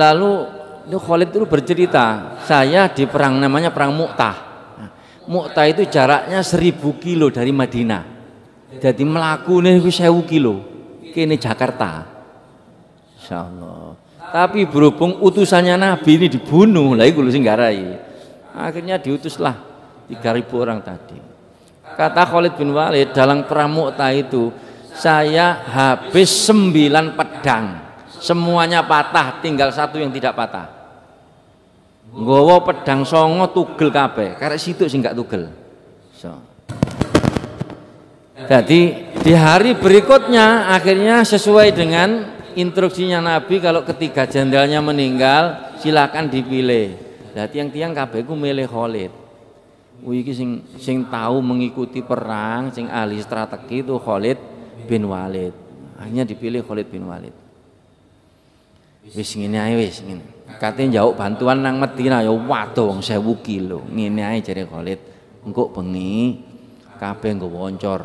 Lalu itu Khalid itu bercerita, saya di perang namanya perang Mu'tah. Mu'tah itu jaraknya 1000 kilo dari Madinah. Jadi melakukan itu 1000 kilo. Kini Jakarta. Insyaallah. Tapi berhubung utusannya Nabi ini dibunuh, lah iku sing garai. Akhirnya diutuslah 3000 orang tadi. Kata Khalid bin Walid dalam perang Mu'tah itu, saya habis 9 pedang. Semuanya patah, tinggal satu yang tidak patah. Nggawa pedang songo tugel kabeh, karek situ sing gak tugel. So. Jadi di hari berikutnya akhirnya sesuai dengan instruksinya Nabi, kalau ketiga jenderalnya meninggal silakan dipilih. Lah tiang-tiang kabeh ku milih Khalid. Iki sing tahu mengikuti perang, sing ahli strategi itu Khalid bin Walid. Akhirnya dipilih Khalid bin Walid. Wis ngene ae wis ngene. Kate njauk bantuan nang Madinah ya waduh wong 1000 kilo. Ngene ae jare Khalid. Engko bengi kabeh nggawa oncor.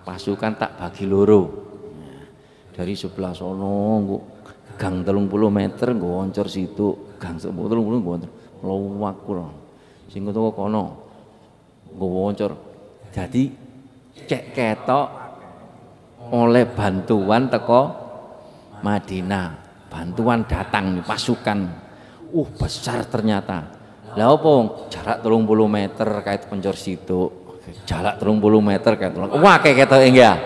Pasukan tak bagi loro. Dari sebelah sono engko gang 30 meter nggawa oncor situ, gang 30 nggawa oncor. Luwaku lho. Sing kono kono nggawa oncor. Jadi cek ketok oleh bantuan teko Madinah. Bantuan datang nih pasukan, besar ternyata. Lah apa jarak 30 meter kait pencor situ, jarak 30 meter kait wah kayak ketoke ya.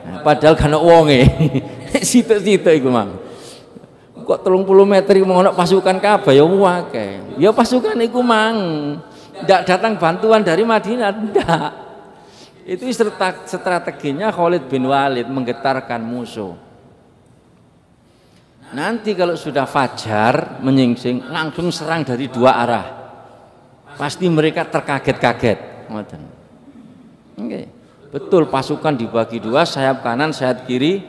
Nah, padahal kan wonge situ-situ iku mang. Kok 30 meter iku ono pasukan kabeh ya akeh. Ya pasukan iku mang ndak datang bantuan dari Madinah, ndak. Itu strateginya Khalid bin Walid menggetarkan musuh. Nanti kalau sudah fajar menyingsing langsung serang dari 2 arah. Pasti mereka terkaget-kaget. Okay. Betul, pasukan dibagi 2, sayap kanan, sayap kiri.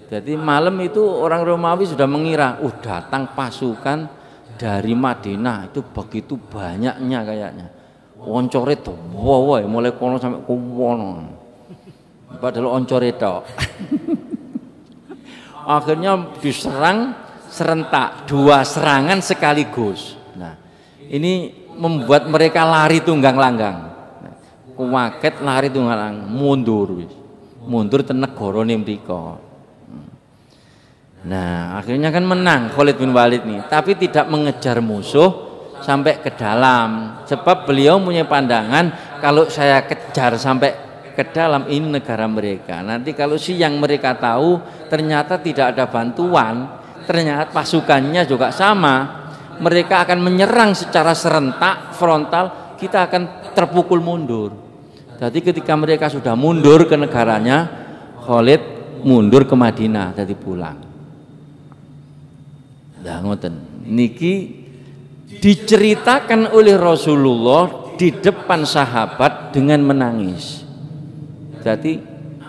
Jadi malam itu orang Romawi sudah mengira, datang pasukan dari Madinah itu begitu banyaknya kayaknya. Oncore tuh, wow, mulai kono sampai kono. Padahal oncore tok. Akhirnya diserang serentak, 2 serangan sekaligus. Nah, ini membuat mereka lari tunggang langgang. Kuwaget lari tunggang langgang, mundur ten negarane mriko. Nah, akhirnya kan menang Khalid bin Walid nih, tapi tidak mengejar musuh sampai ke dalam. Sebab beliau punya pandangan, kalau saya kejar sampai ke dalam ini negara mereka. Nanti kalau siang mereka tahu ternyata tidak ada bantuan, ternyata pasukannya juga sama, mereka akan menyerang secara serentak, frontal, kita akan terpukul mundur. Jadi ketika mereka sudah mundur ke negaranya, Khalid mundur ke Madinah, jadi pulang. Lah ngoten. Niki diceritakan oleh Rasulullah di depan sahabat dengan menangis. Jadi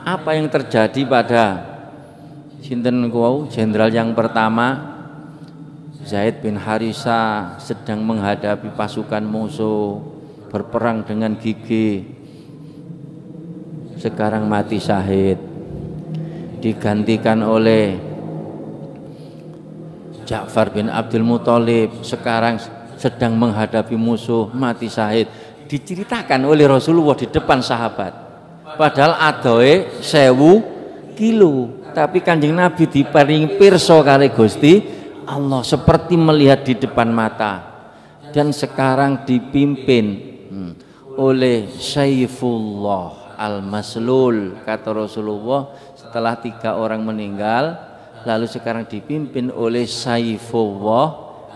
apa yang terjadi pada sinten kuwau jenderal yang pertama Zaid bin Harisah sedang menghadapi pasukan musuh, berperang dengan gigih, sekarang mati syahid, digantikan oleh Ja'far bin Abdul Muthalib, sekarang sedang menghadapi musuh, mati syahid. Diceritakan oleh Rasulullah di depan sahabat. Padahal adoe 1000 kilo, tapi Kanjeng Nabi diparingi pirsa kali Gusti Allah seperti melihat di depan mata. Dan sekarang dipimpin oleh Saifullah al-Maslul, kata Rasulullah setelah 3 orang meninggal, lalu sekarang dipimpin oleh Saifullah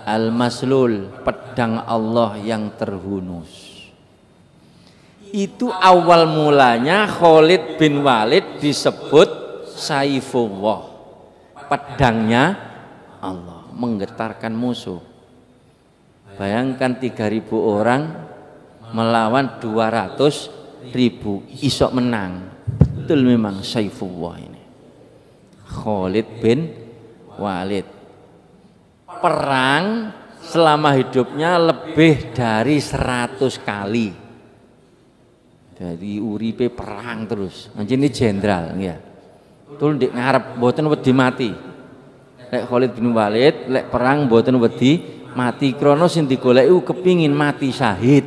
al-Maslul, pedang Allah yang terhunus. Itu awal mulanya Khalid bin Walid disebut Saifullah, pedangnya Allah, menggetarkan musuh. Bayangkan 3000 orang melawan 200.000, isok menang. Betul memang Saifullah ini, Khalid bin Walid. Perang selama hidupnya lebih dari 100 kali. Jadi uripe perang terus. Anjene jenderal ya. Tul ndek ngarep mboten wedi mati. Lek Khalid bin Walid lek perang mboten wedi mati krana sing digoleki kepingin mati syahid.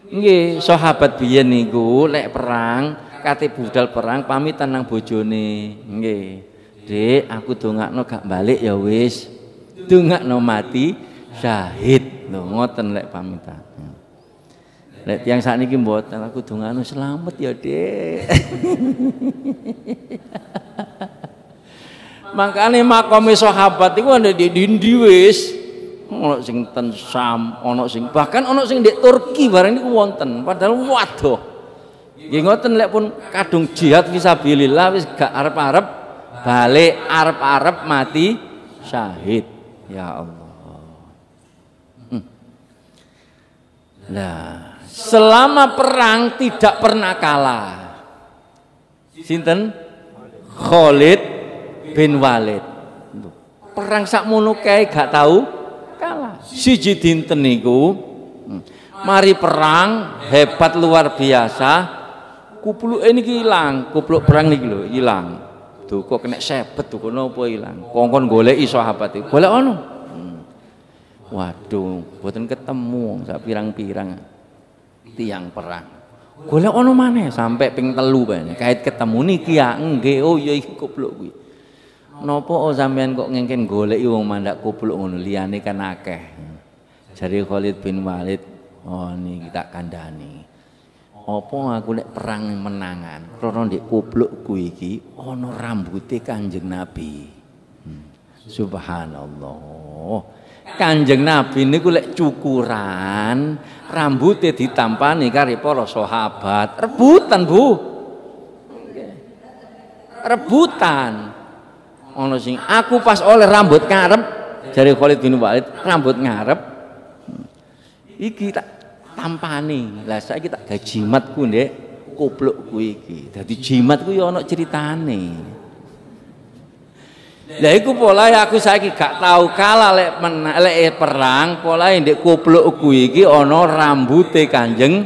Nggih, sahabat biyen niku lek perang kate budal perang pamitan nang bojone. Nggih. Dik, aku dongakno gak balik ya wis. Dongakno mati syahid. Lho ngoten lek pamitan. Lek tiyang sakniki mboten aku dongakno selamat ya, Dik. Makane makome sahabat iku ana di ndi wis. Ana sing ten Sam, ana sing bahkan ana sing ndek Turki bareng niku wonten. Padahal waduh. Nggih ngoten lek pun kadung jihad fisabilillah wis gak arep-arep balik, arep-arep mati syahid. Ya Allah. Nah, selama perang tidak pernah kalah. Sinten? Khalid bin Walid. Perang sakmono kae gak tahu kalah. Siji dinten niku mari perang hebat luar biasa. Kupluke niki ilang, kupluk perang niki lho ilang. Duh kok kena sebet duh napa ilang. Kongkon goleki sahabat iki. Golek ono. Waduh, mboten ketemu sak pirang-pirang tiang perang. Golek ono maneh sampai ping 3 bae. Kait ketemu niki ya nggih oh ya iki kupluk kuwi. Napa sampean kok ngengken goleki wong mandak kupluk ngono liyane kan akeh. Jare Khalid bin Walid, oh niki tak kandhani. Apa aku lek perang menangan krana ndek kuplukku iki ana rambuté Kanjeng Nabi. Subhanallah. Kanjeng Nabi niku lek cukuran rambutnya ditampani karo para sahabat. Rebutan, Bu. Rebutan. Ana sing aku pas oleh rambut ngarep jare Khalid bin Walid, rambut ngarep. Iki tak tampani. Lah saiki tak gawe jimatku ndek kuplukku iki. Dadi jimatku ya ana critane. Lah iku polahe aku saiki gak tau kalah lek perang, polahe ndek kuplukku iki ana rambute Kanjeng.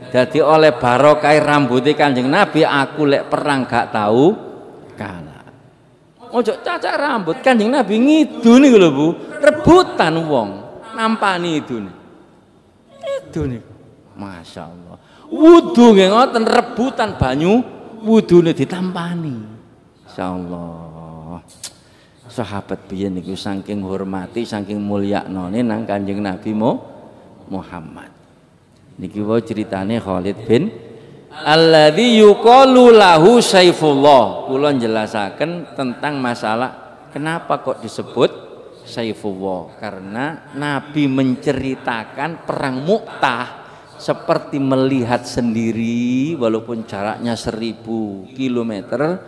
Dadi oleh barokah rambute Kanjeng Nabi aku lek perang gak tau kalah. Ojo cacak rambut Kanjeng Nabi ngidul niku lho Bu, rebutan wong nampani idune. Itu nih, masya Allah. Wudhu nggih ngoten rebutan banyu, wudune ditampani. Masya Allah. Sahabat biyen niku saking hormati, saking mulyaknone nang Kanjeng Nabi Muhammad. Niki wae ceritane Khalid bin alladzi yuqalu lahu Saifullah. Kula njelasaken tentang masalah kenapa kok disebut Saifullah, karena Nabi menceritakan perang Mu'tah seperti melihat sendiri walaupun jaraknya 1000 kilometer,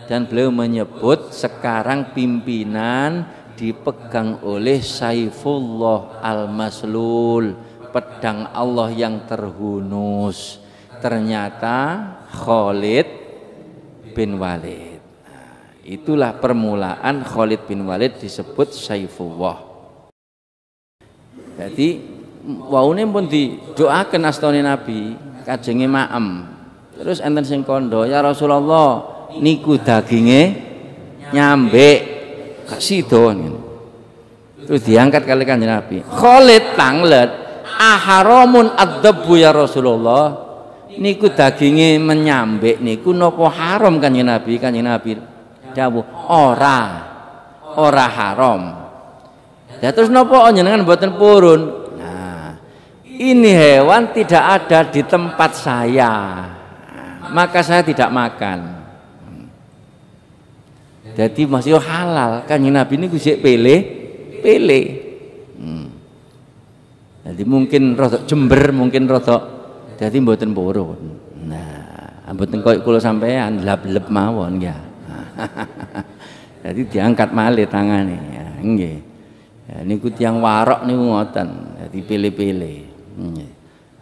dan beliau menyebut sekarang pimpinan dipegang oleh Saifullah al-Maslul, pedang Allah yang terhunus. Ternyata Khalid bin Walid. Itulah permulaan Khalid bin Walid disebut Saifullah. Jadi waune pun didoaken astane Nabi, kajenge maem. Terus enten sing kandha, ya Rasulullah, niku daginge nyambek gak sida ngene. Terus diangkat kali Kanjeng Nabi. Khalid tanglet, aharamun adzabu ya Rasulullah. Niku daginge menyambek niku napa haram Kanjeng Nabi? Kanjeng Nabi dawuh ora haram. Ya terus napa jenengan mboten purun? Nah, ini hewan tidak ada di tempat saya. Maka saya tidak makan. Jadi masih halal. Kanjeng Nabi niku sik pilih. Jadi mungkin rodok jember, mungkin rodok jadi mboten purun. Nah, mboten koyo kula sampean leb-leb mawon ya. Jadi diangkat malih tangane ya nggih. Ya niku tiyang warok niku ngoten. Dadi pilih-pilih. Nggih.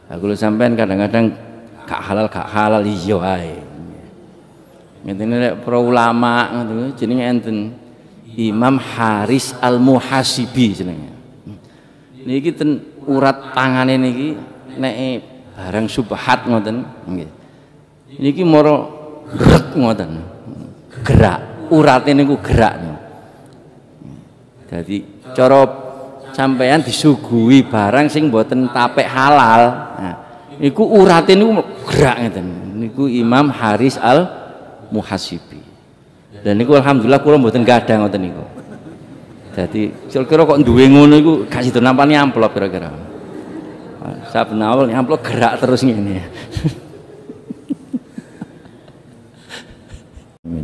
Lah kula sampean kadang-kadang gak halal iya wae. Ngene nek para ulama ngoten jenenge enten Imam Haris Al-Muhasibi jenenge. Niki ten urat tangane niki nek barang subhat ngoten nggih. Niki mara grek ngoten. Gerak urate niku gerak. Jadi cara sampean disuguhi barang sing mboten tapek halal. Nah, iku urate niku gerak ngeten. Niku Imam Haris Al-Muhasibi. Dan niku alhamdulillah kula mboten gadah ngoten niku. Jadi kira-kira kok duwe ngono iku gak sido nampani amplop kira-kira. Saben awal amplop gerak terus ngene.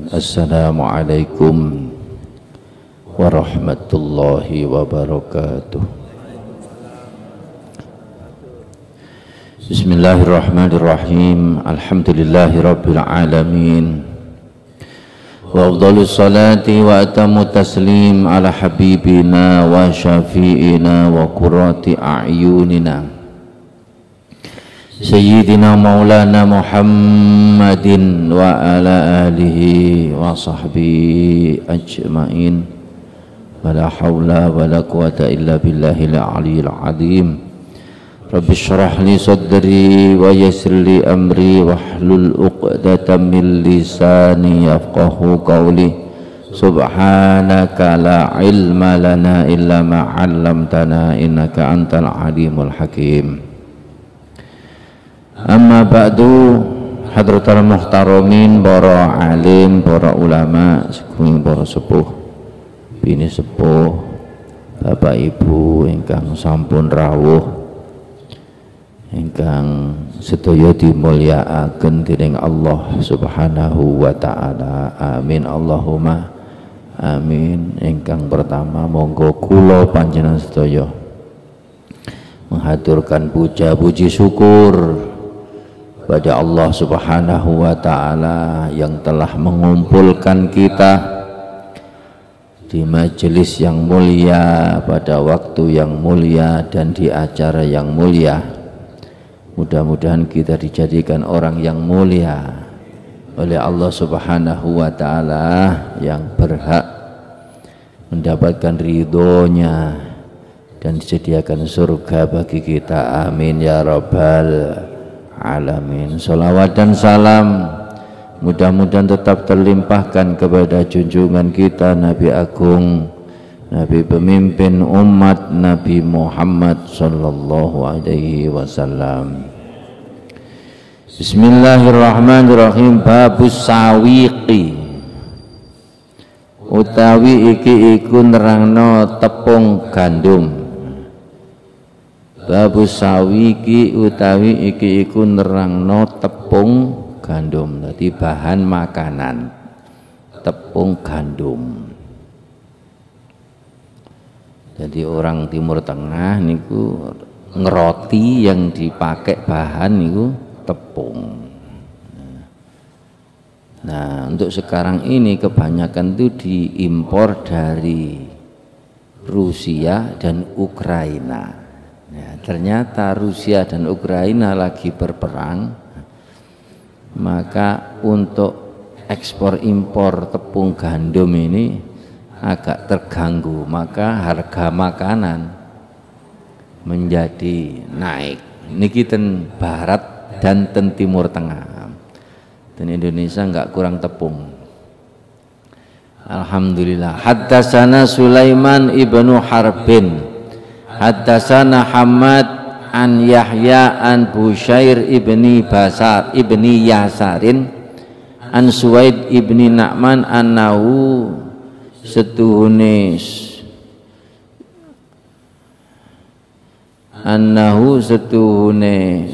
Assalamualaikum warahmatullahi wabarakatuh. Bismillahirrahmanirrahim. Alhamdulillahirabbil alamin. Wa afdhalus salati wa atammu taslim ala habibina wa syafi'ina wa qurrati a'yunina Sayyidina Maulana Muhammadin wa ala alihi wa sahbihi ajma'in. Wa la hawla wa la quwata illa billahil aliyyil azim. Rabbi shrah li sadri wa yassir li amri wahlul 'uqdatam min lisani yafqahu qawli. Subhanaka la ilma lana illa ma 'allamtana innaka antal alimul hakim. Amma ba'du, hadratul muhtaramin, para alim, para ulama, sekalian para sepuh, bini sepuh, bapak ibu ingkang sampun rawuh, ingkang sedaya dimulyakaken dening Allah Subhanahu wa taala. Amin Allahumma amin. Ingkang pertama monggo kula panjenengan sedaya menghaturkan puja puji syukur pada Allah Subhanahu wa taala yang telah mengumpulkan kita di majelis yang mulia pada waktu yang mulia dan di acara yang mulia. Mudah-mudahan kita dijadikan orang yang mulia oleh Allah Subhanahu wa taala, yang berhak mendapatkan ridhonya dan disediakan surga bagi kita. Amin ya rabbal alamin. Salawat dan salam mudah-mudahan tetap terlimpahkan kepada junjungan kita Nabi Agung, Nabi pemimpin umat, Nabi Muhammad sallallahu alaihi wasallam. Bismillahirrahmanirrahim. Babus sawiqi, utawi iki iku nerangno tepung gandum. Babus sawiki utawi iki iku nerangno tepung gandum. Dadi bahan makanan tepung gandum. Jadi orang Timur Tengah niku ngeroti yang dipakai bahan niku tepung. Nah, untuk sekarang ini kebanyakan itu diimpor dari Rusia dan Ukraina. Ya, ternyata Rusia dan Ukraina lagi berperang, maka untuk ekspor impor tepung gandum ini agak terganggu, maka harga makanan menjadi naik. Niki ten barat dan ten timur tengah, dan Indonesia enggak kurang tepung. Alhamdulillah. Haddatsana Sulaiman ibnu Harbin, haddatsana Hamad an Yahya an Busyair ibni Basar ibni Yasarin an Suwaid ibni Na'man annahu setuhune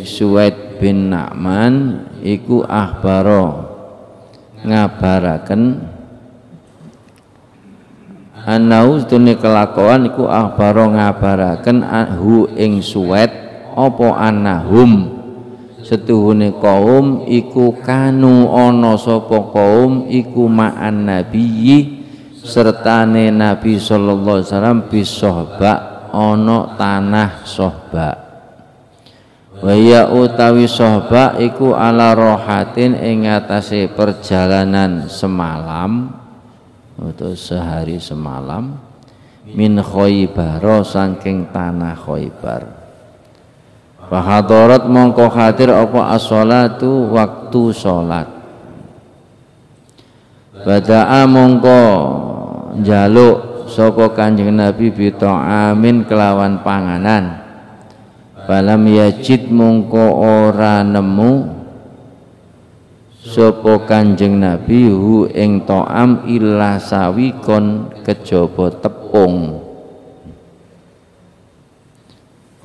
Suwaid bin Na'man iku akhbaro ngabaraken anau sedune kelakuan iku akhbaro ngabaraken hu ing Suwaid apa annahum setuhune kaum iku kanu ana sapa kaum iku ma'an nabiyyi sertane Nabi sallallahu alaihi wasallam bisohba ana tanah Sohba. Wa ya utawi Sohba iku ala rohatin ing atase perjalanan semalam atau sehari semalam min Khaybar saking tanah Khaybar. Fa hadarat mongko hadir apa as-shalatu waktu salat. Bada'a mongko njaluk sapa Kanjeng Nabi bi ta'amin kelawan panganan. Falam yajid mongko ora nemu sapa Kanjeng Nabi hu ing ta'am illa sawikon kejaba tepung.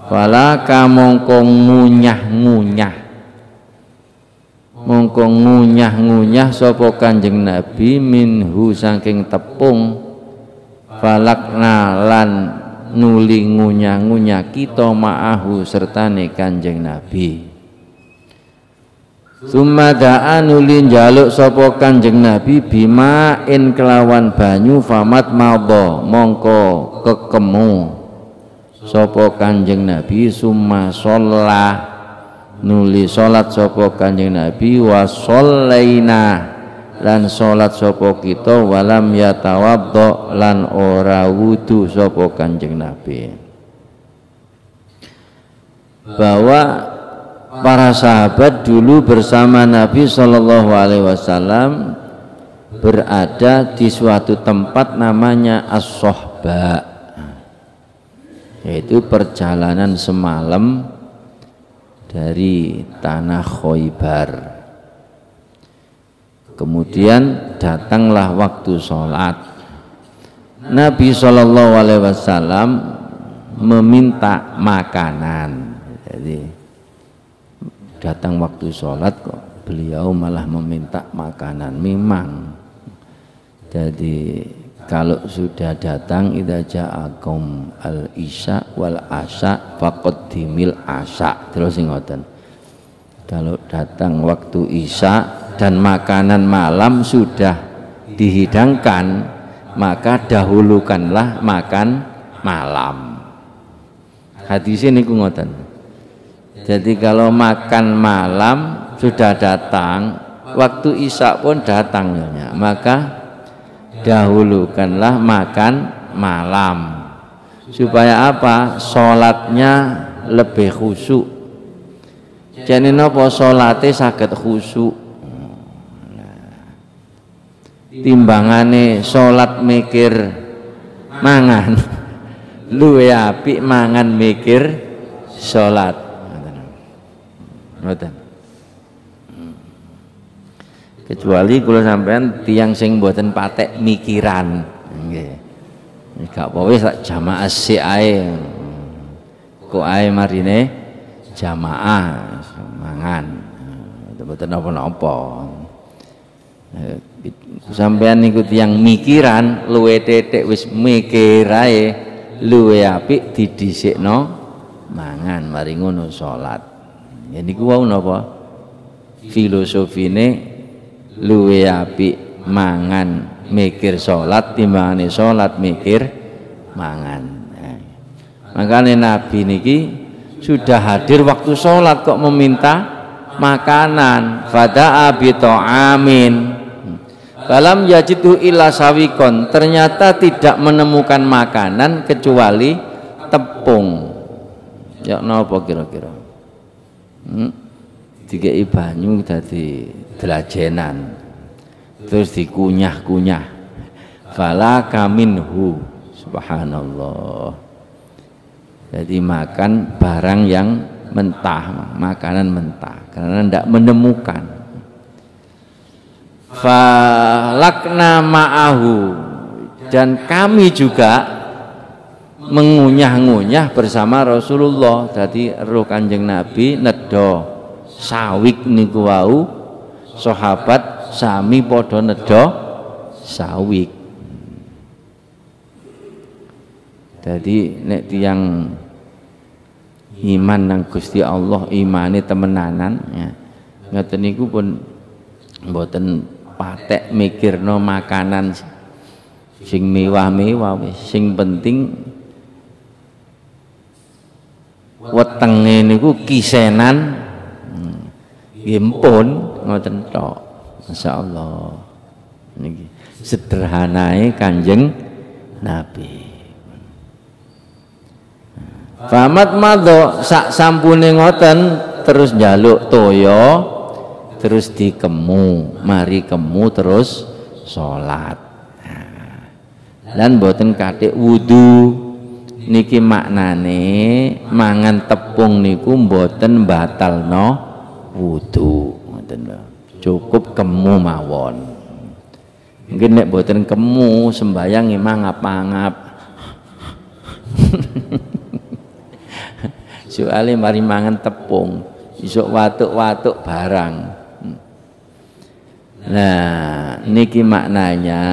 Fala kamongko ngunyah sapa Kanjeng Nabi minhu saking tepung. Falakna lan nuli ngunyah kita ma'ahu sertane Kanjeng Nabi. Sumada'a nuli njaluk sapa Kanjeng Nabi bima in kelawan banyu famat madha mongko kekemu sapa Kanjeng Nabi. Summa sholla nuli salat sapa Kanjeng Nabi wa shallaina lan salat sapa kita walam yatawaddo lan ora wudu sapa Kanjeng Nabi. Bahwa para sahabat dulu bersama Nabi Shallallahu Alaihi Wasallam berada di suatu tempat namanya As-Sohba, yaitu perjalanan semalam dari tanah Khoibar. Kemudian datanglah waktu sholat. Nabi Shallallahu Alaihi Wasallam meminta makanan. Jadi datang waktu sholat kok beliau malah meminta makanan. Memang jadi kalau sudah datang idza ja'akum al-isya wal asya faqaddimil asya, terus ngoten. Kalau datang waktu isya dan makanan malam sudah dihidangkan, maka dahulukanlah makan malam. Hadis ini ngoten. Jadi kalau makan malam sudah datang, waktu isya pun datang, maka dahulukanlah makan malam. Supaya apa? Sholatnya lebih khusyuk. Jadi napa sholatnya saged khusyuk. Timbangane sholat mikir mangan, luwe apik mangan mikir sholat. Ngoten. Kecuali kula sampean tiyang sing mboten patek mikiran, nggih. Gak apa-apa sak jamaah sik ae. Kok ae marine jamaah mangan. Mboten napa-napa. Sampean niku tiyang mikiran, luwe tetek wis mikir ae, luwe apik didhisikno mangan, mari ngono salat. Ya niku wau napa? Filosofine luwe apik mangan mikir salat timbangane salat mikir mangan. Makanya Nabi niki sudah hadir waktu salat kok meminta makanan. Fada'a bi ta'amin falam yajidu illa sawikon, ternyata tidak menemukan makanan kecuali tepung. Ya napa kira-kira? Dikei banyu dadi delajenan terus dikunyah-kunyah. Fala kaminhu, subhanallah. Jadi makan barang yang mentah, makanan mentah karena tidak menemukan. Falakna ma'ahu, dan kami juga mengunyah-ngunyah bersama Rasulullah. Jadi roh Kanjeng Nabi nedo sawik niku wau, sahabat sami padha nedo sawik. Jadi nek tiyang iman nang Gusti Allah, imane temenanan ya. Ngoten niku pun mboten patek mikirno makanan sing mewah-mewah wis, sing penting wetenge niku kisenan nggih ngoten tok. Masyaallah. Niki sederhanae Kanjeng Nabi. Famat madho sak sampune ngoten terus njaluk toya, terus dikemu, mari kemu terus salat. lan boten kathik wudu. Niki maknane mangan tepung niku boten batalno wudu, ngoten lho. Cukup kemu mawon. Mungkin nek boten kemu sembayang mangap-mangap. Soale mari mangan tepung, isuk watuk-watuk barang. Nah, niki maknanya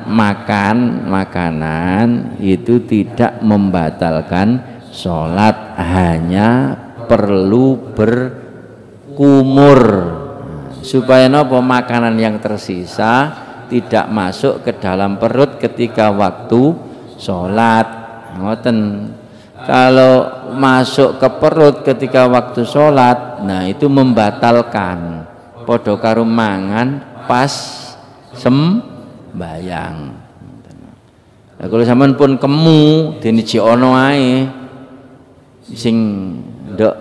makan makanan itu tidak membatalkan sholat, hanya perlu berkumur supaya nopo makanan yang tersisa tidak masuk ke dalam perut ketika waktu sholat. Ngoten. Kalau masuk ke perut ketika waktu sholat, nah itu membatalkan. Podo karo mangan pas sembayang. Nah, kalau sampean pun kemu dene ono ae sing ndok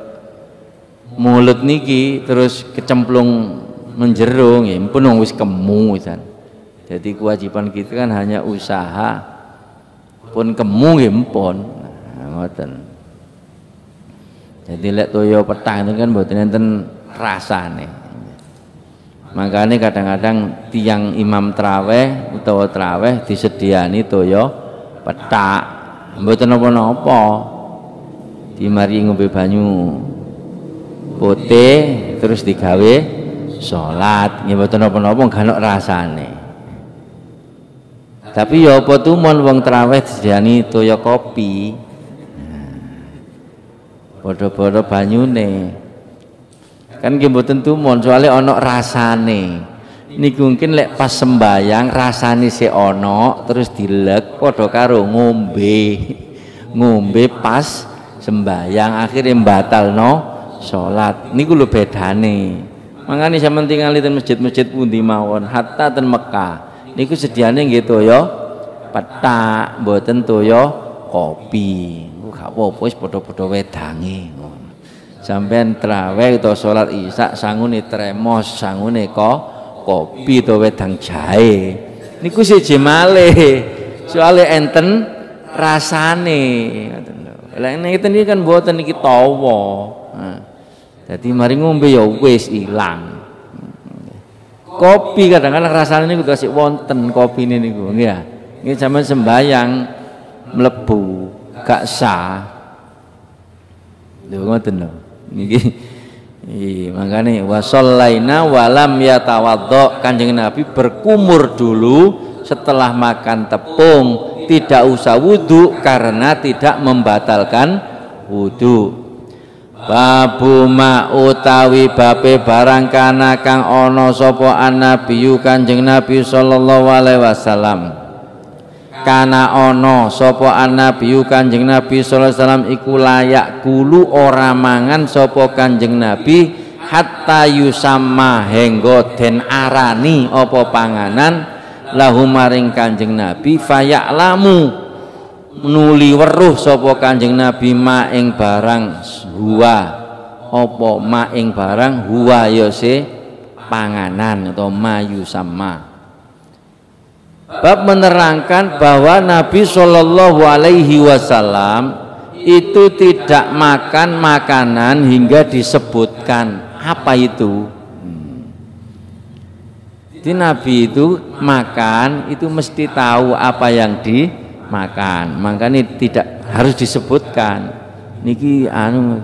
mulut niki terus kecemplung menjero nggih pun wis kemu pisan. Jadi kewajiban kita kan hanya usaha pun kemu nggih pun. Nah, ngoten. Jadi lek toya petang itu kan mboten enten rasane. Makanya kadang-kadang tiang imam traweh utawa traweh disediani toya petak, mboten napa-napa. Dimari ngombe banyu putih terus digawe salat, nggih mboten napa-napa gak ono rasane. Tapi ya apa tumon wong traweh disediani toya kopi. Padha-padha banyune. Kan nggih mboten tumon soalnya ana rasane. Niku mungkin lek pas sembayang rasane sik ana terus dilek padha karo ngombe pas sembayang akhirnya batalno salat. Niku lho bedane. Mangane sampeyan tingali ten masjid-masjid pundi mawon hatta ten Mekah niku sediane nggih toya petak mboten toya kopi. Gak apa-apa wis padha-padha wedange ngono. Sampeyan traweh utawa salat isya sangune tremos, sangune kopi utawa wedang jahe. Niku siji malih. Soale enten rasane ngoten lho. Lah ngeten iki kan mboten iki tawa. Nah, dadi mari ngombe ya wis ilang. Kopi kadang-kadang rasane niku kasih wonten kopine niku nggih ya. Nggih sampeyan sembayang mlebu gak sah. Lho ngoten lho. Niki makane wa shallaina wa lam yatawaddo. Kanjeng Nabi berkumur dulu setelah makan tepung, tidak usah wudu karena tidak membatalkan wudu. Babu ma utawi bape barang kana kang ana sapa annabiyu Kanjeng Nabi sallallahu alaihi wasallam. Kana ono sapa annabiyu Kanjeng Nabi sallallahu alaihi wasallam iku layak kulu ora mangan sapa Kanjeng Nabi hatta yusamma henggo den arani apa panganan lahu maring Kanjeng Nabi fayalamu nuli weruh sapa Kanjeng Nabi ma ing barang huwa apa ma ing barang huwa ya se panganan atau ma yusamma. Bab menerangkan bahwa Nabi Shallallahu Alaihi Wasallam itu tidak makan makanan hingga disebutkan apa itu. Jadi Nabi itu makan itu mesti tahu apa yang dimakan, makanya tidak harus disebutkan. Niki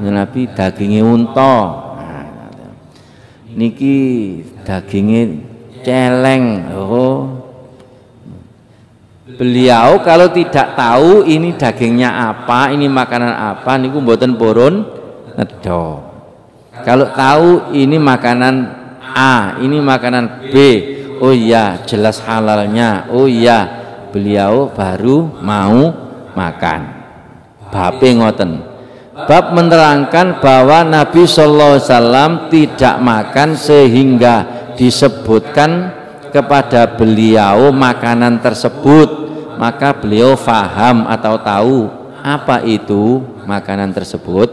Nabi dagingnya unta, niki dagingnya celeng. Beliau kalau tidak tahu ini dagingnya apa, ini makanan apa, niku mboten purun nedo. Kalau tahu ini makanan A, ini makanan B, oh iya jelas halalnya, oh iya beliau baru mau makan. Bape ngoten. Bab menerangkan bahwa Nabi Sallallahu Alaihi Wasallam tidak makan sehingga disebutkan kepada beliau makanan tersebut, maka beliau faham atau tahu apa itu makanan tersebut.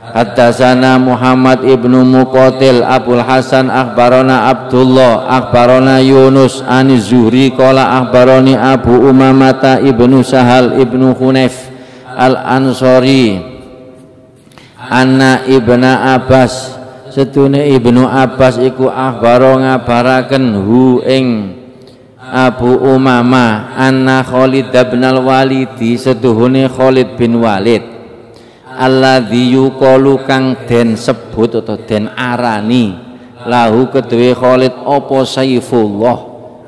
Haddatsana Muhammad ibnu Muqatil Abul Hasan akhbarana Abdullah akhbarana Yunus an Zuhri qala akhbarani Abu Umamah ibnu Sahal ibnu Hunayf al-Ansari anna ibna Abbas setune ibnu Abbas iku akhbaro ngabaraken hu ing Abu Umamah anna Khalid bin al-Walid setuhune Khalid bin Walid alladzi yuqalu kang den sebut atau den arani lahu kedue Khalid apa Saifullah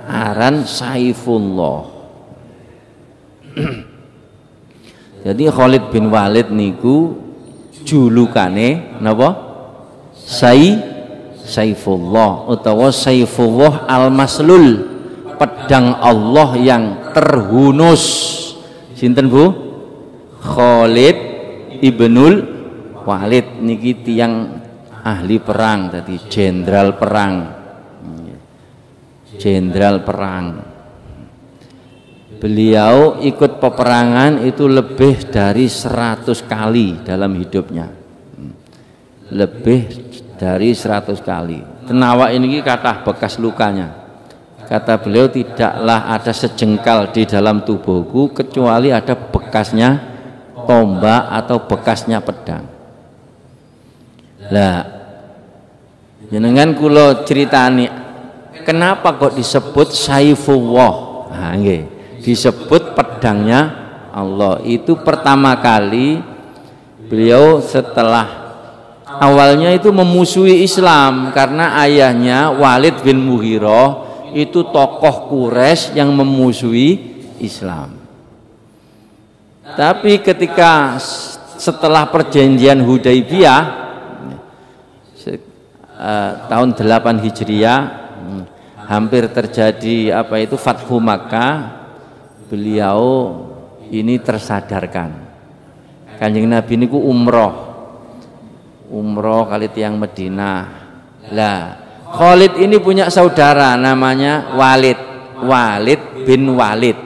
aran Saifullah. Jadi Khalid bin Walid niku julukane napa Saifullah utawa Saifullah al-Maslul, pedang Allah yang terhunus. Sinten Bu? Khalid ibnul Walid niki tiyang ahli perang, tadi jenderal perang. Beliau ikut peperangan itu lebih dari 100 kali dalam hidupnya, lebih dari 100 kali. Tenawa ini kata bekas lukanya, kata beliau, tidaklah ada sejengkal di dalam tubuhku kecuali ada bekasnya tombak atau bekasnya pedang. Lah jenengan kula ceritani kenapa kok disebut Saifullah? Nah, nggih, disebut pedangnya Allah. Itu pertama kali beliau setelah awalnya itu memusuhi Islam karena ayahnya Walid bin Mughirah itu tokoh Quraisy yang memusuhi Islam. Tapi ketika setelah perjanjian Hudaibiyah tahun 8 Hijriah hampir terjadi Fathu Makkah, beliau ini tersadarkan. Kanjeng Nabi niku umroh kali tiyang Madinah. Lah Khalid ini punya saudara namanya Walid bin Walid.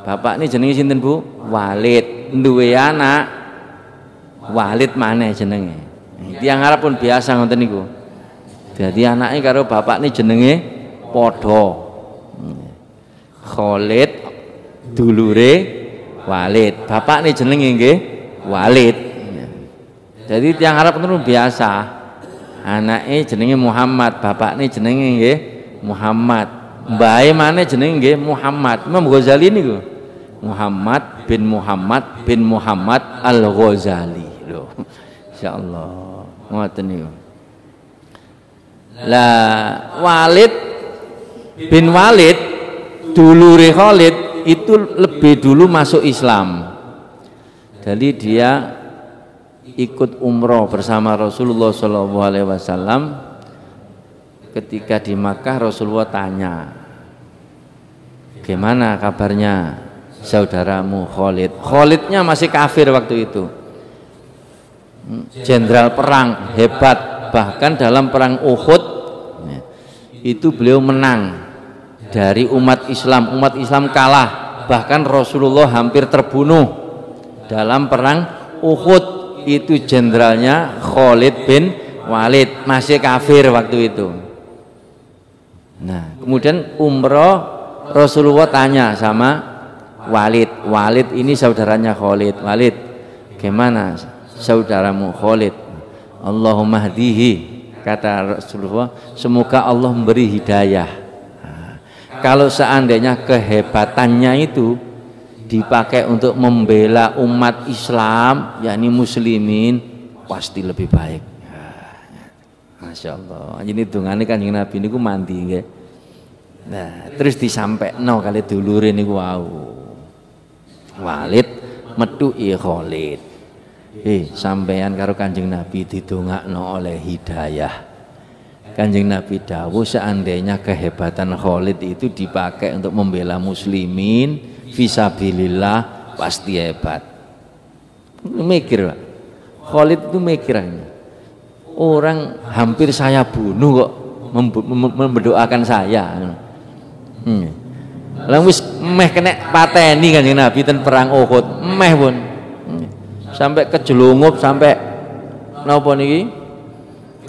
Bapak ini jenenge sinten Bu? Walid. Duwe anak Walid maneh jenenge. Tiyang Arab pun biasa ngoten niku. Jadi anaknya karo bapak ini jenenge padha. Khalid dulure Walid, bapak ini jenenge nggih Walid. Jadi tiyang Arab itu biasa, anaknya jenenge Muhammad, bapak ini jenenge nggih Muhammad, mbae maneh jenenge nggih Muhammad. Imam Ghazali niku Muhammad bin Muhammad Al-Ghazali lho. Insyaallah ngoten niku. Lah Walid bin Walid dulure Khalid itu lebih dulu masuk Islam. Jadi dia ikut umroh bersama Rasulullah SAW. Ketika di Makkah Rasulullah tanya, gimana kabarnya saudaramu Khalid? Khalidnya masih kafir waktu itu, jenderal perang hebat, bahkan dalam perang Uhud itu beliau menang dari umat Islam kalah, bahkan Rasulullah hampir terbunuh dalam perang Uhud. Itu jenderalnya Khalid bin Walid, masih kafir waktu itu. Nah kemudian umroh Rasulullah tanya sama Walid ini saudaranya Khalid, Walid gimana saudaramu Khalid? Allahumma hdihi, kata Rasulullah, semoga Allah memberi hidayah. Kalau seandainya kehebatannya itu dipakai untuk membela umat Islam, yakni muslimin, pasti lebih baik. Masya Allah. Ini dungane Kanjeng Nabi niku mandi nggih. Nah, terus disampaikno kali dulure niku wau. Walid metuki Khalid. Sampeyan karo Kanjeng Nabi didongakno oleh hidayah. Kanjeng Nabi dawuh seandainya kehebatan Khalid itu dipakai untuk membela muslimin fisabilillah pasti hebat. Mikir Pak, Khalid itu mikirannya, orang hampir saya bunuh kok mendoakan saya. Lah wis meh kena pateni Kanjeng Nabi ten perang Uhud, meh pun. sampai kejelungup sampai napa niki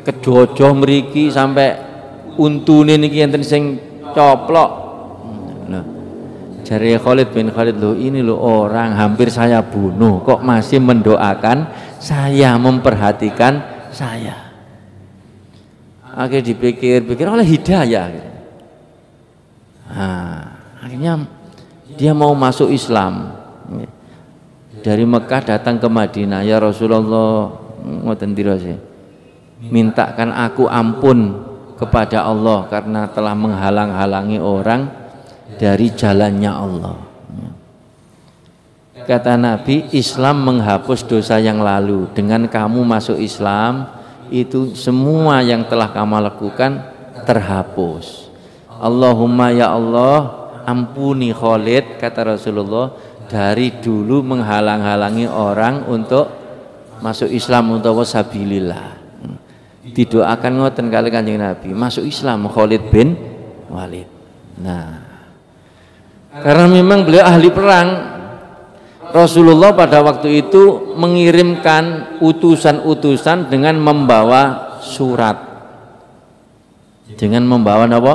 kedojoh mriki sampai untune niki enten sing coplok. Nah, jari Khalid bin Khalid, loh ini loh orang hampir saya bunuh kok masih mendoakan saya, memperhatikan saya. Akhirnya dipikir-pikir oleh hidayah. Nah, akhirnya dia mau masuk Islam. Dari Mekah datang ke Madinah, ya Rasulullah, ngoten dirose, mintakan aku ampun kepada Allah karena telah menghalang-halangi orang dari jalannya Allah. Kata Nabi, Islam menghapus dosa yang lalu. Dengan kamu masuk Islam, itu semua yang telah kamu lakukan terhapus. Allahumma ya Allah, ampuni Khalid, kata Rasulullah, dari dulu menghalang-halangi orang untuk masuk Islam untuk wasabilillah. Didoakan ngoten kali Kanjeng Nabi, masuk Islam Khalid bin Walid. Nah, karena memang beliau ahli perang, Rasulullah pada waktu itu mengirimkan utusan-utusan dengan membawa surat. Dengan membawa apa?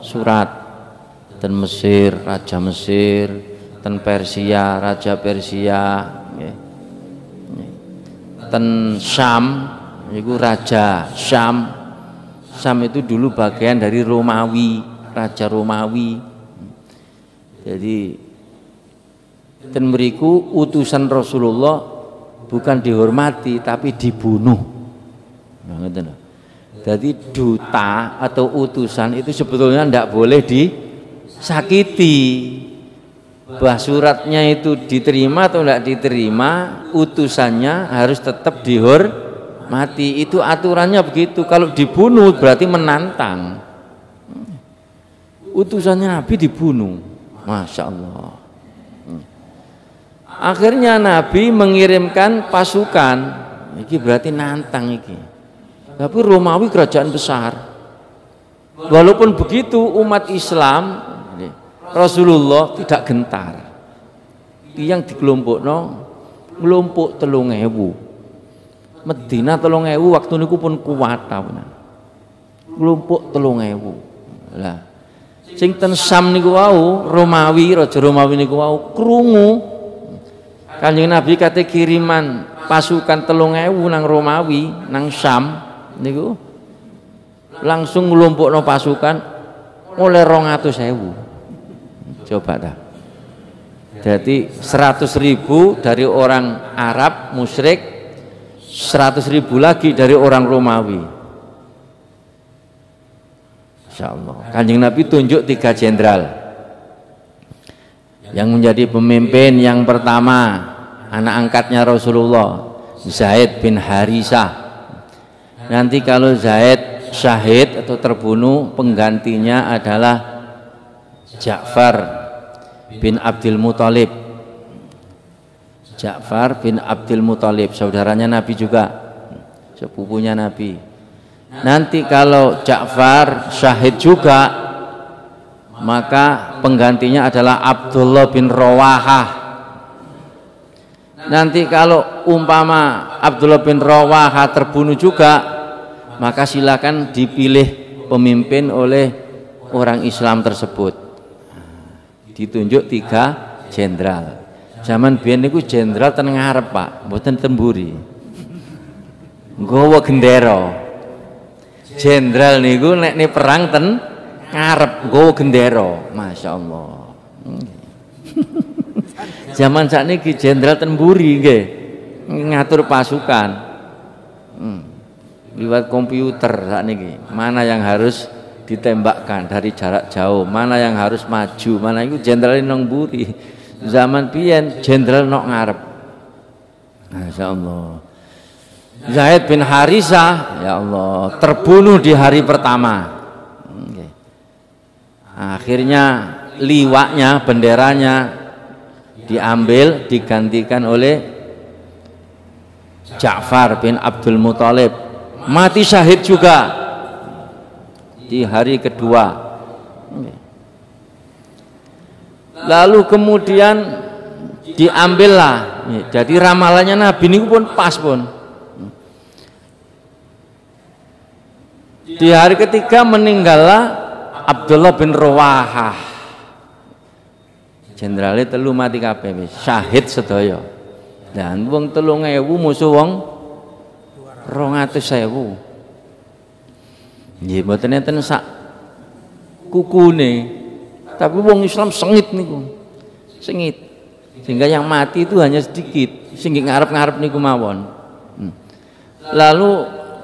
Surat. Dan Mesir, Raja Mesir, dan Persia, Raja Persia, dan Syam, itu Raja Syam. Syam itu dulu bagian dari Romawi, Raja Romawi. Jadi dan beriku utusan Rasulullah bukan dihormati tapi dibunuh. Jadi duta atau utusan itu sebetulnya tidak boleh disakiti. Bah suratnya itu diterima atau tidak diterima, utusannya harus tetap dihormati. Itu aturannya begitu. Kalau dibunuh berarti menantang. Utusannya Nabi dibunuh. Masya Allah. Akhirnya Nabi mengirimkan pasukan. Ini berarti nantang ini. Tapi Romawi kerajaan besar. Walaupun begitu umat Islam, Rasulullah tidak gentar. Yang dikelompokno ngelompok 3.000. Medina 3.000 waktu niku pun kuat tahunan. Ngelompok 3.000. Lah sing ten Sam niku wau Romawi, Raja Romawi niku wau krungu Kanjeng Nabi kate kiriman pasukan 3.000 nang Romawi, nang Syam niku langsung nglumpukno pasukan oleh 200.000. Coba dah. Jadi 100.000 dari orang Arab musyrik, 100.000 lagi dari orang Romawi. Insyaallah. Kanjeng Nabi tunjuk 3 jenderal. Yang menjadi pemimpin yang pertama anak angkatnya Rasulullah, Zaid bin Harisah. Nanti kalau Zaid syahid atau terbunuh, penggantinya adalah Ja'far bin Abdul Muthalib. Ja'far bin Abdul Muthalib, saudaranya Nabi juga, sepupunya Nabi. Nanti kalau Ja'far syahid juga, maka penggantinya adalah Abdullah bin Rawahah. Nanti kalau umpama Abdullah bin Rawahah terbunuh juga, maka silakan dipilih pemimpin oleh orang Islam tersebut. Ditunjuk 3 jenderal. Zaman biyen niku jenderal ten ngarep, Pak, mboten temburi. Nggawa gendera. Jenderal niku nek ne perang ten ngarep nggawa gendera. Masya Allah. Zaman sakniki jenderal ten mburi nggih ngatur pasukan. Lewat komputer sakniki. Mana yang harus ditembakkan dari jarak jauh, mana yang harus maju, mana itu jenderal nang mburi. Zaman biyen jenderal nok ngarep. Masya Allah. Zaid bin Harisah, ya Allah, terbunuh di hari pertama. Akhirnya liwaknya, benderanya diambil, digantikan oleh Ja'far bin Abdul Muthalib. Mati syahid juga di hari kedua. Lalu kemudian diambillah. Jadi ramalannya Nabi ini pun pas pun. Di hari ketiga meninggallah Abdullah bin Rawahah. Jenderale telu mati kabeh wis, syahid sedaya. Dan wong 3.000 musuh wong 200.000. Nggih mboten enten sak kukune. Tapi wong Islam sengit niku. Sengit. Sehingga yang mati itu hanya sedikit, sing ngarep-ngarep niku mawon. Lalu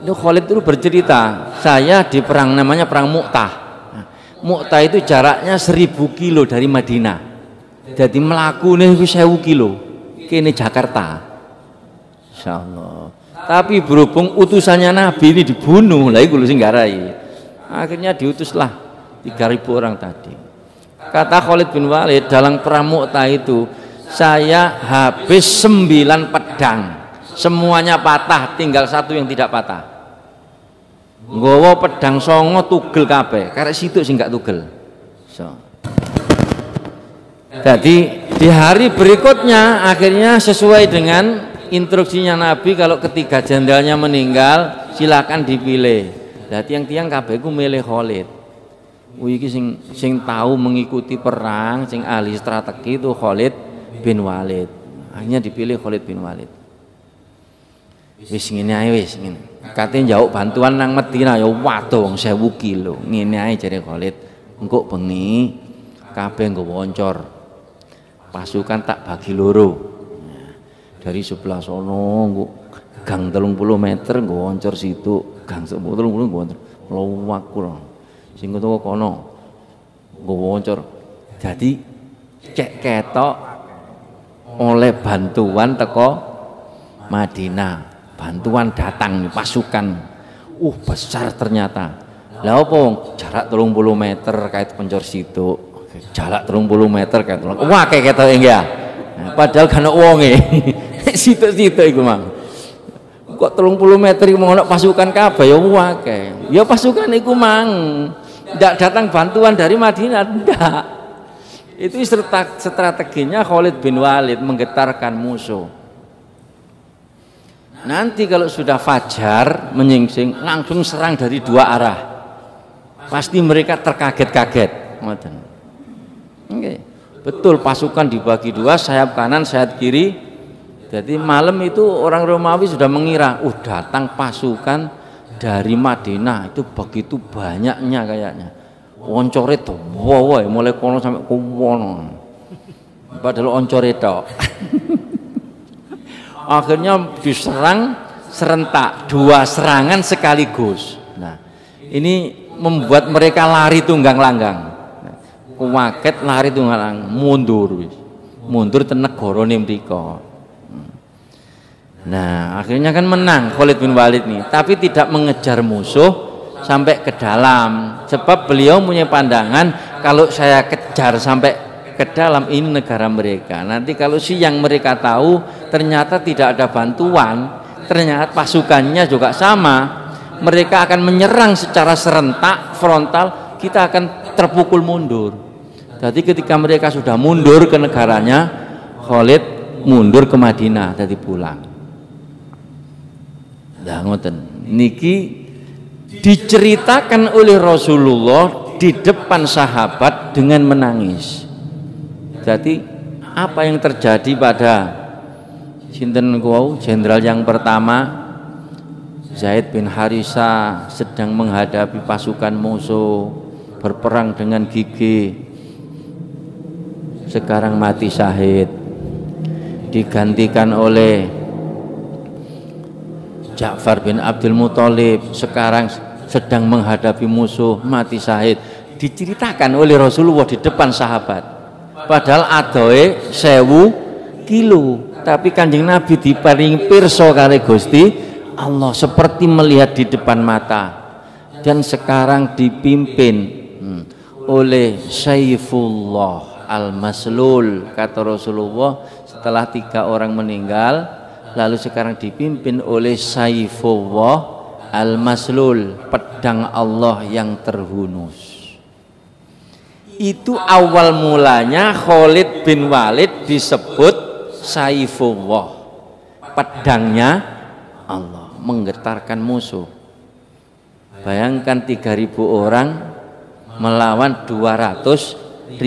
Khalid itu bercerita, saya di perang namanya perang Mu'tah. Mu'tah itu jaraknya 1000 kilo dari Madinah. Jadi melakukan itu 1000 kilo kene Jakarta, insyaallah. Tapi berhubung utusannya Nabi ini dibunuh, lah iku lho sing garai. Akhirnya diutuslah 3.000 orang tadi. Kata Khalid bin Walid dalam perang Mu'tah itu, saya habis 9 pedang, semuanya patah, tinggal satu yang tidak patah. Nggawa pedang songo tugel kabeh, karek situ sing gak tugel. So. Jadi di hari berikutnya akhirnya sesuai dengan instruksinya Nabi, kalau ketiga jenderalnya meninggal silakan dipilih. Jadi tiang-tiang kabeh ku milih Khalid. Iki sing tahu mengikuti perang, sing ahli strategi itu Khalid bin Walid. Akhirnya dipilih Khalid bin Walid. Wis ngene ae wis ngene. Kate njauk bantuan nang Madinah ya waduh wong 1000 kilo. Ngene ae jare Khalid. Engko bengi kabeh nggawa oncor. Pasukan tak bagi loro. Dari sebelah sono engko gang 30 meter nggawa oncor situ, gang 30 nggawa oncor. Luwak kula. Sing utawa kono nggawa oncor. Jadi cek ketok oleh bantuan teko Madinah. Bantuan datang pasukan besar ternyata. Lah apa jarak 30 meter kait pencor situ, jarak 30 meter kait wah kayak ketoke ya. Nah, padahal kan wonge situ-situ iku mang. Kok 30 meter iku ono pasukan kabeh ya akeh. Ya pasukan iku mang ndak datang bantuan dari Madinah, ndak. Itu strateginya Khalid bin Walid menggetarkan musuh. Nanti kalau sudah fajar menyingsing langsung serang dari 2 arah. Pasti mereka terkaget-kaget. Okay. Betul, pasukan dibagi 2, sayap kanan, sayap kiri. Jadi malam itu orang Romawi sudah mengira, datang pasukan dari Madinah itu begitu banyaknya kayaknya. Oncore tuh, wow, mulai kono sampai kono. Padahal oncore tok. Akhirnya diserang serentak, 2 serangan sekaligus. Nah, ini membuat mereka lari tunggang langgang. Kuwaget lari tunggang langgang, mundur ten negarane mriko. Nah, akhirnya kan menang Khalid bin Walid nih, tapi tidak mengejar musuh sampai ke dalam. Sebab beliau punya pandangan, kalau saya kejar sampai ke dalam ini negara mereka. Nanti kalau siang mereka tahu ternyata tidak ada bantuan, ternyata pasukannya juga sama, mereka akan menyerang secara serentak frontal, kita akan terpukul mundur. Jadi ketika mereka sudah mundur ke negaranya, Khalid mundur ke Madinah, jadi pulang. Nah, ngoten niki diceritakan oleh Rasulullah di depan sahabat dengan menangis. Jadi apa yang terjadi pada sinten kuwau jenderal yang pertama, Zaid bin Harisah sedang menghadapi pasukan musuh, berperang dengan gigih, sekarang mati syahid, digantikan oleh Ja'far bin Abdul Muthalib, sekarang sedang menghadapi musuh, mati syahid. Diceritakan oleh Rasulullah di depan sahabat. Padahal adoe 1000 kilo, tapi Kanjeng Nabi diparingi pirsa kali Gusti Allah seperti melihat di depan mata. Dan sekarang dipimpin oleh Saifullah al-Maslul, kata Rasulullah setelah 3 orang meninggal, lalu sekarang dipimpin oleh Saifullah al-Maslul, pedang Allah yang terhunus. Itu awal mulanya Khalid bin Walid disebut Saifullah, pedangnya Allah, menggetarkan musuh. Bayangkan 3.000 orang melawan 200.000,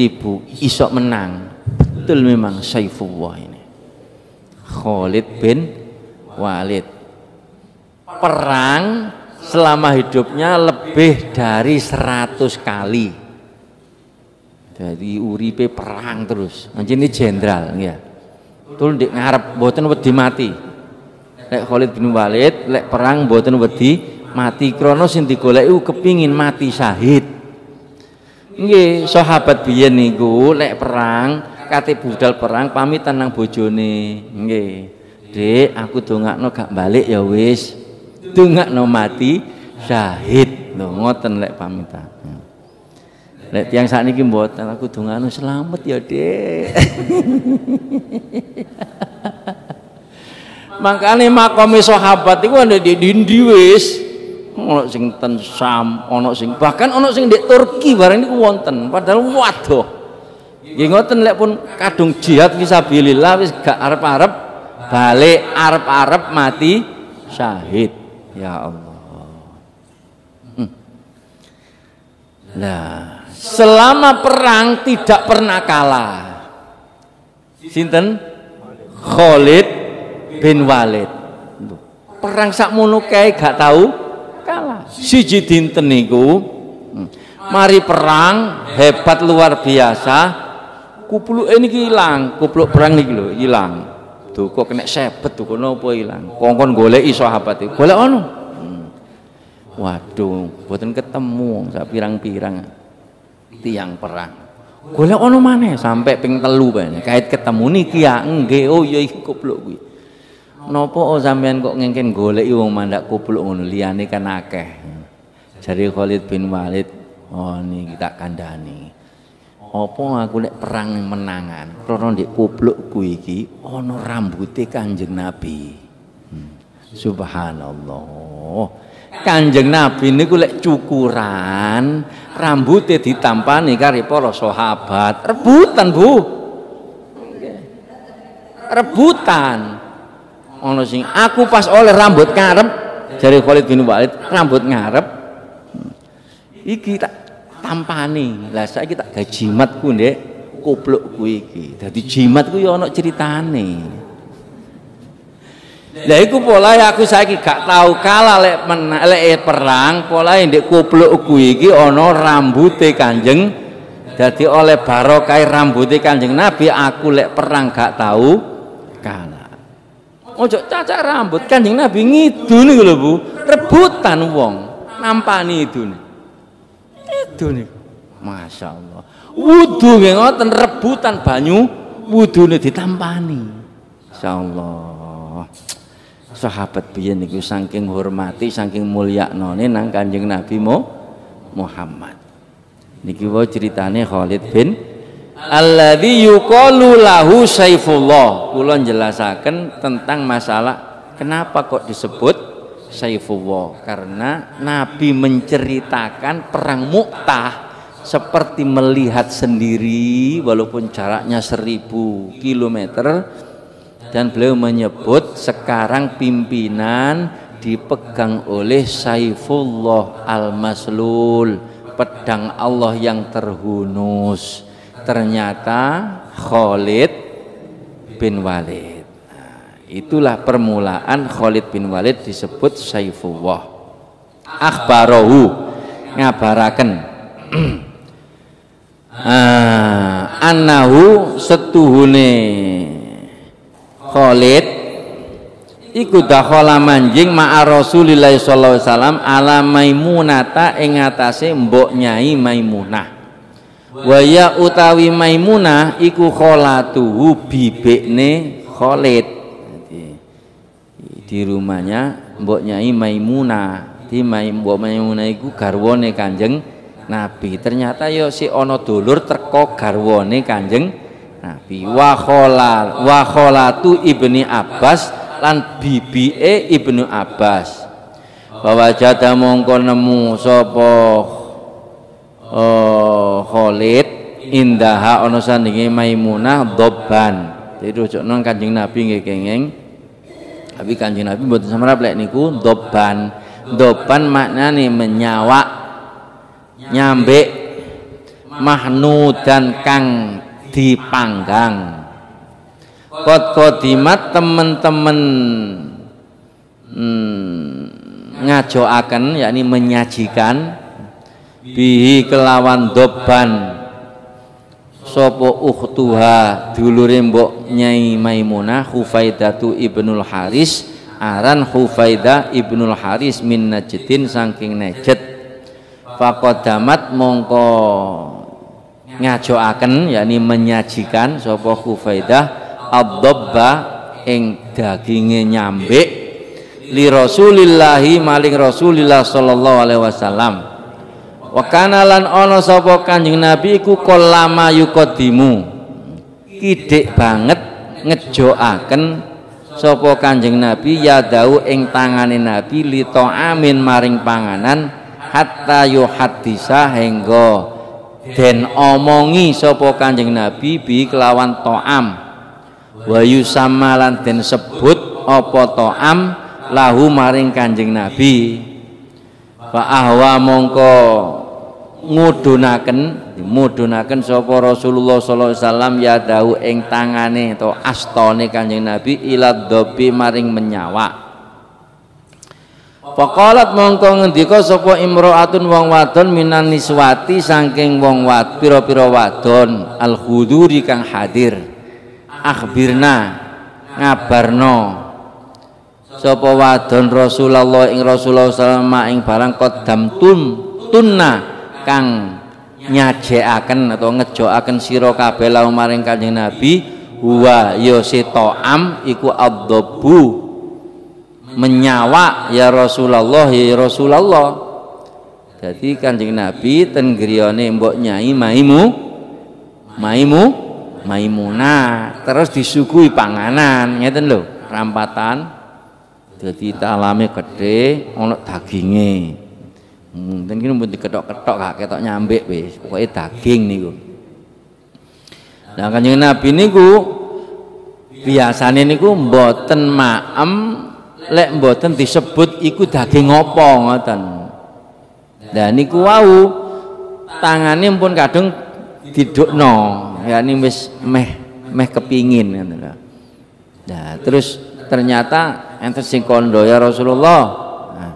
isok menang. Betul memang Saifullah ini. Khalid bin Walid perang selama hidupnya lebih dari 100 kali. Jadi uripe perang terus. Anjene jenderal ya. Tul ndek ngarep mboten wedi mati. Lek Khalid bin Walid lek perang mboten wedi mati, krana sing digoleki kepingin mati syahid. Nggih, sahabat biyen niku lek perang kate budal perang pamitan nang bojone. Nggih. Dik, aku dongakno gak balik ya wis. Dongakno mati syahid. Lho ngoten lek pamitan. Lek tiyang sakniki mboten, aku dongakno selamat ya, Dik. Makane makome sahabat iku ana di ndi wis. Ono sing ten Sam, ono sing bahkan ono sing di Turki bareng niku wonten, padahal waduh. Nggih ngoten lek pun kadung jihad fisabilillah wis gak arep-arep balik, arep-arep mati syahid. Ya Allah. Nah, selama perang tidak pernah kalah. Sinten? Khalid bin Walid. Perang sakmono kae gak tahu kalah. Siji dinten niku mari perang hebat luar biasa, kupluke niki ilang, kupluk perang niki lho ilang. Duh kok kena sebet duh napa ilang. Kongkon goleki sahabat iki. Golek ono. Waduh, mboten ketemu sak pirang-pirang tiang perang. Golek ono maneh sampai ping 3 bae. Kait ketemu niki ya nggih, oh ya iki kupluk kuwi. Napa sampean kok ngengken goleki wong mandak kupluk ngono, liyane kan akeh. Jare Khalid bin Walid, oh niki tak kandhani. Apa aku lek perang menangan, krana ndek kuplukku iki ana rambute Kanjeng Nabi. Subhanallah. Kanjeng Nabi niku lek cukuran, rambute ditampani karo para sahabat. Rebutan, Bu. Rebutan. Ono sing aku pas oleh rambut ngarep, jare Khalid bin Walid, rambut ngarep. Iki tak tampani. Lah saiki tak gawe jimatku ndek kuplukku iki. Dadi jimatku ya ana critane. Lah iku polahe aku saiki gak tau kalah lek perang, polahe ndek kuplukku iki ana rambute Kanjeng. Dadi oleh barokah rambute Kanjeng Nabi aku lek perang gak tau kalah. Ojo cacak rambut Kanjeng Nabi ngidul niku lho Bu, rebutan wong nampani idune. Itu niku. Masyaallah. Wudu nggih ngoten rebutan banyu, wudune ditampani. Insyaallah. Sahabat biyen niku saking hormati, saking mulyaknone nang Kanjeng Nabi Muhammad. Niki wae ceritane Khalid bin alladzi yuqalu lahu Saifullah. Kula njelasaken tentang masalah kenapa kok disebut Saifullah, karena Nabi menceritakan perang Mu'tah seperti melihat sendiri walaupun jaraknya 1000 km, dan beliau menyebut sekarang pimpinan dipegang oleh Saifullah al-Maslul, pedang Allah yang terhunus. Ternyata Khalid bin Walid. Nah, itulah permulaan Khalid bin Walid disebut Saifullah. Akhbarahu, ngabaraken annahu setuhune Khalid iku dakhala manjing ma'a Rasulillah sallallahu alaihi wasallam ala Maimunata ing atase mbok Nyai Maimunah. Waya utawi Maimunah iku kholatuhu bibekne Khalid. Di rumahnya mbok Nyai Maimunah. Di mbok Maimunah iku garwane Kanjeng Nabi. Ternyata ya si ana dulur teko garwane Kanjeng Nabi. Wa kholatu ibni Abbas lan bibike Ibnu Abbas. Bahwa jada mongko nemu sapa Khalid indaha ana sandinge Maimunah dobban Jadi rujukna Kanjeng Nabi nggih kenging. Tapi Kanjeng Nabi mboten samrap lek niku doban. Doban maknane menyawak, nyambik, mahnudan kang dipanggang. Qodimat temen-temen ngajoaken yakni menyajikan bihi kelawan doban sapa ukhtuha dulure mbok Nyai Maimunah Hufaidatu ibnul Haris aran Hufaidah ibnul Haris min Najdin saking Najd. Faqadamat mongko ngajoaken yakni menyajikan sapa Hufaidah ad-dabba ing daginge nyambik li Rasulillahi maling Rasulillah sallallahu alaihi wasallam. Wa kana lan ana sapa Kanjeng Nabi iku kolama yuqaddimu kidik banget ngejoaken sapa Kanjeng Nabi yadau ing tangane Nabi li ta'amin maring panganan hatta yuhaddisa hingga den omongi sapa Kanjeng Nabi bi kelawan ta'am wa yusamma lan den sebut apa ta'am lahu maring Kanjeng Nabi. Fa ahwa mongko mudhunaken sapa Rasulullah sallallahu alaihi wasallam yadahu ing tangane atau astane Kanjeng Nabi ila dhobi maring menyawa. Faqalat mongko ngendika sapa imraatun wong wadon minan niswati saking wong pira-pira wadon al huduri kang hadir. Akhbirna ngabarno sapa wadon Rasulullah ing Rasulullah sallallahu alaihi ing barang qaddam tunna kang nyajekaken atau ngejoaken sira kabeh lalu maring Kanjeng Nabi wa ya sitoam iku adzabu menyawa ya Rasulullah ya Rasulullah. Jadi Kanjeng Nabi ten griyane mbok Nyai Maimunah terus disuguhi panganan ngeten lho rampatan. Jadi talame gede ana daginge. Mungkin kene pun diketok-ketok gak ketok nyambik wis, pokoke daging niku. Nah Kanjeng Nabi niku biasane niku mboten maem lek mboten disebut iku daging apa ngoten. Lah niku wau tangane pun kadung didukno, yakni wis meh kepingin ngoten lho. Nah terus ternyata enten sing kondo ya Rasulullah. Nah,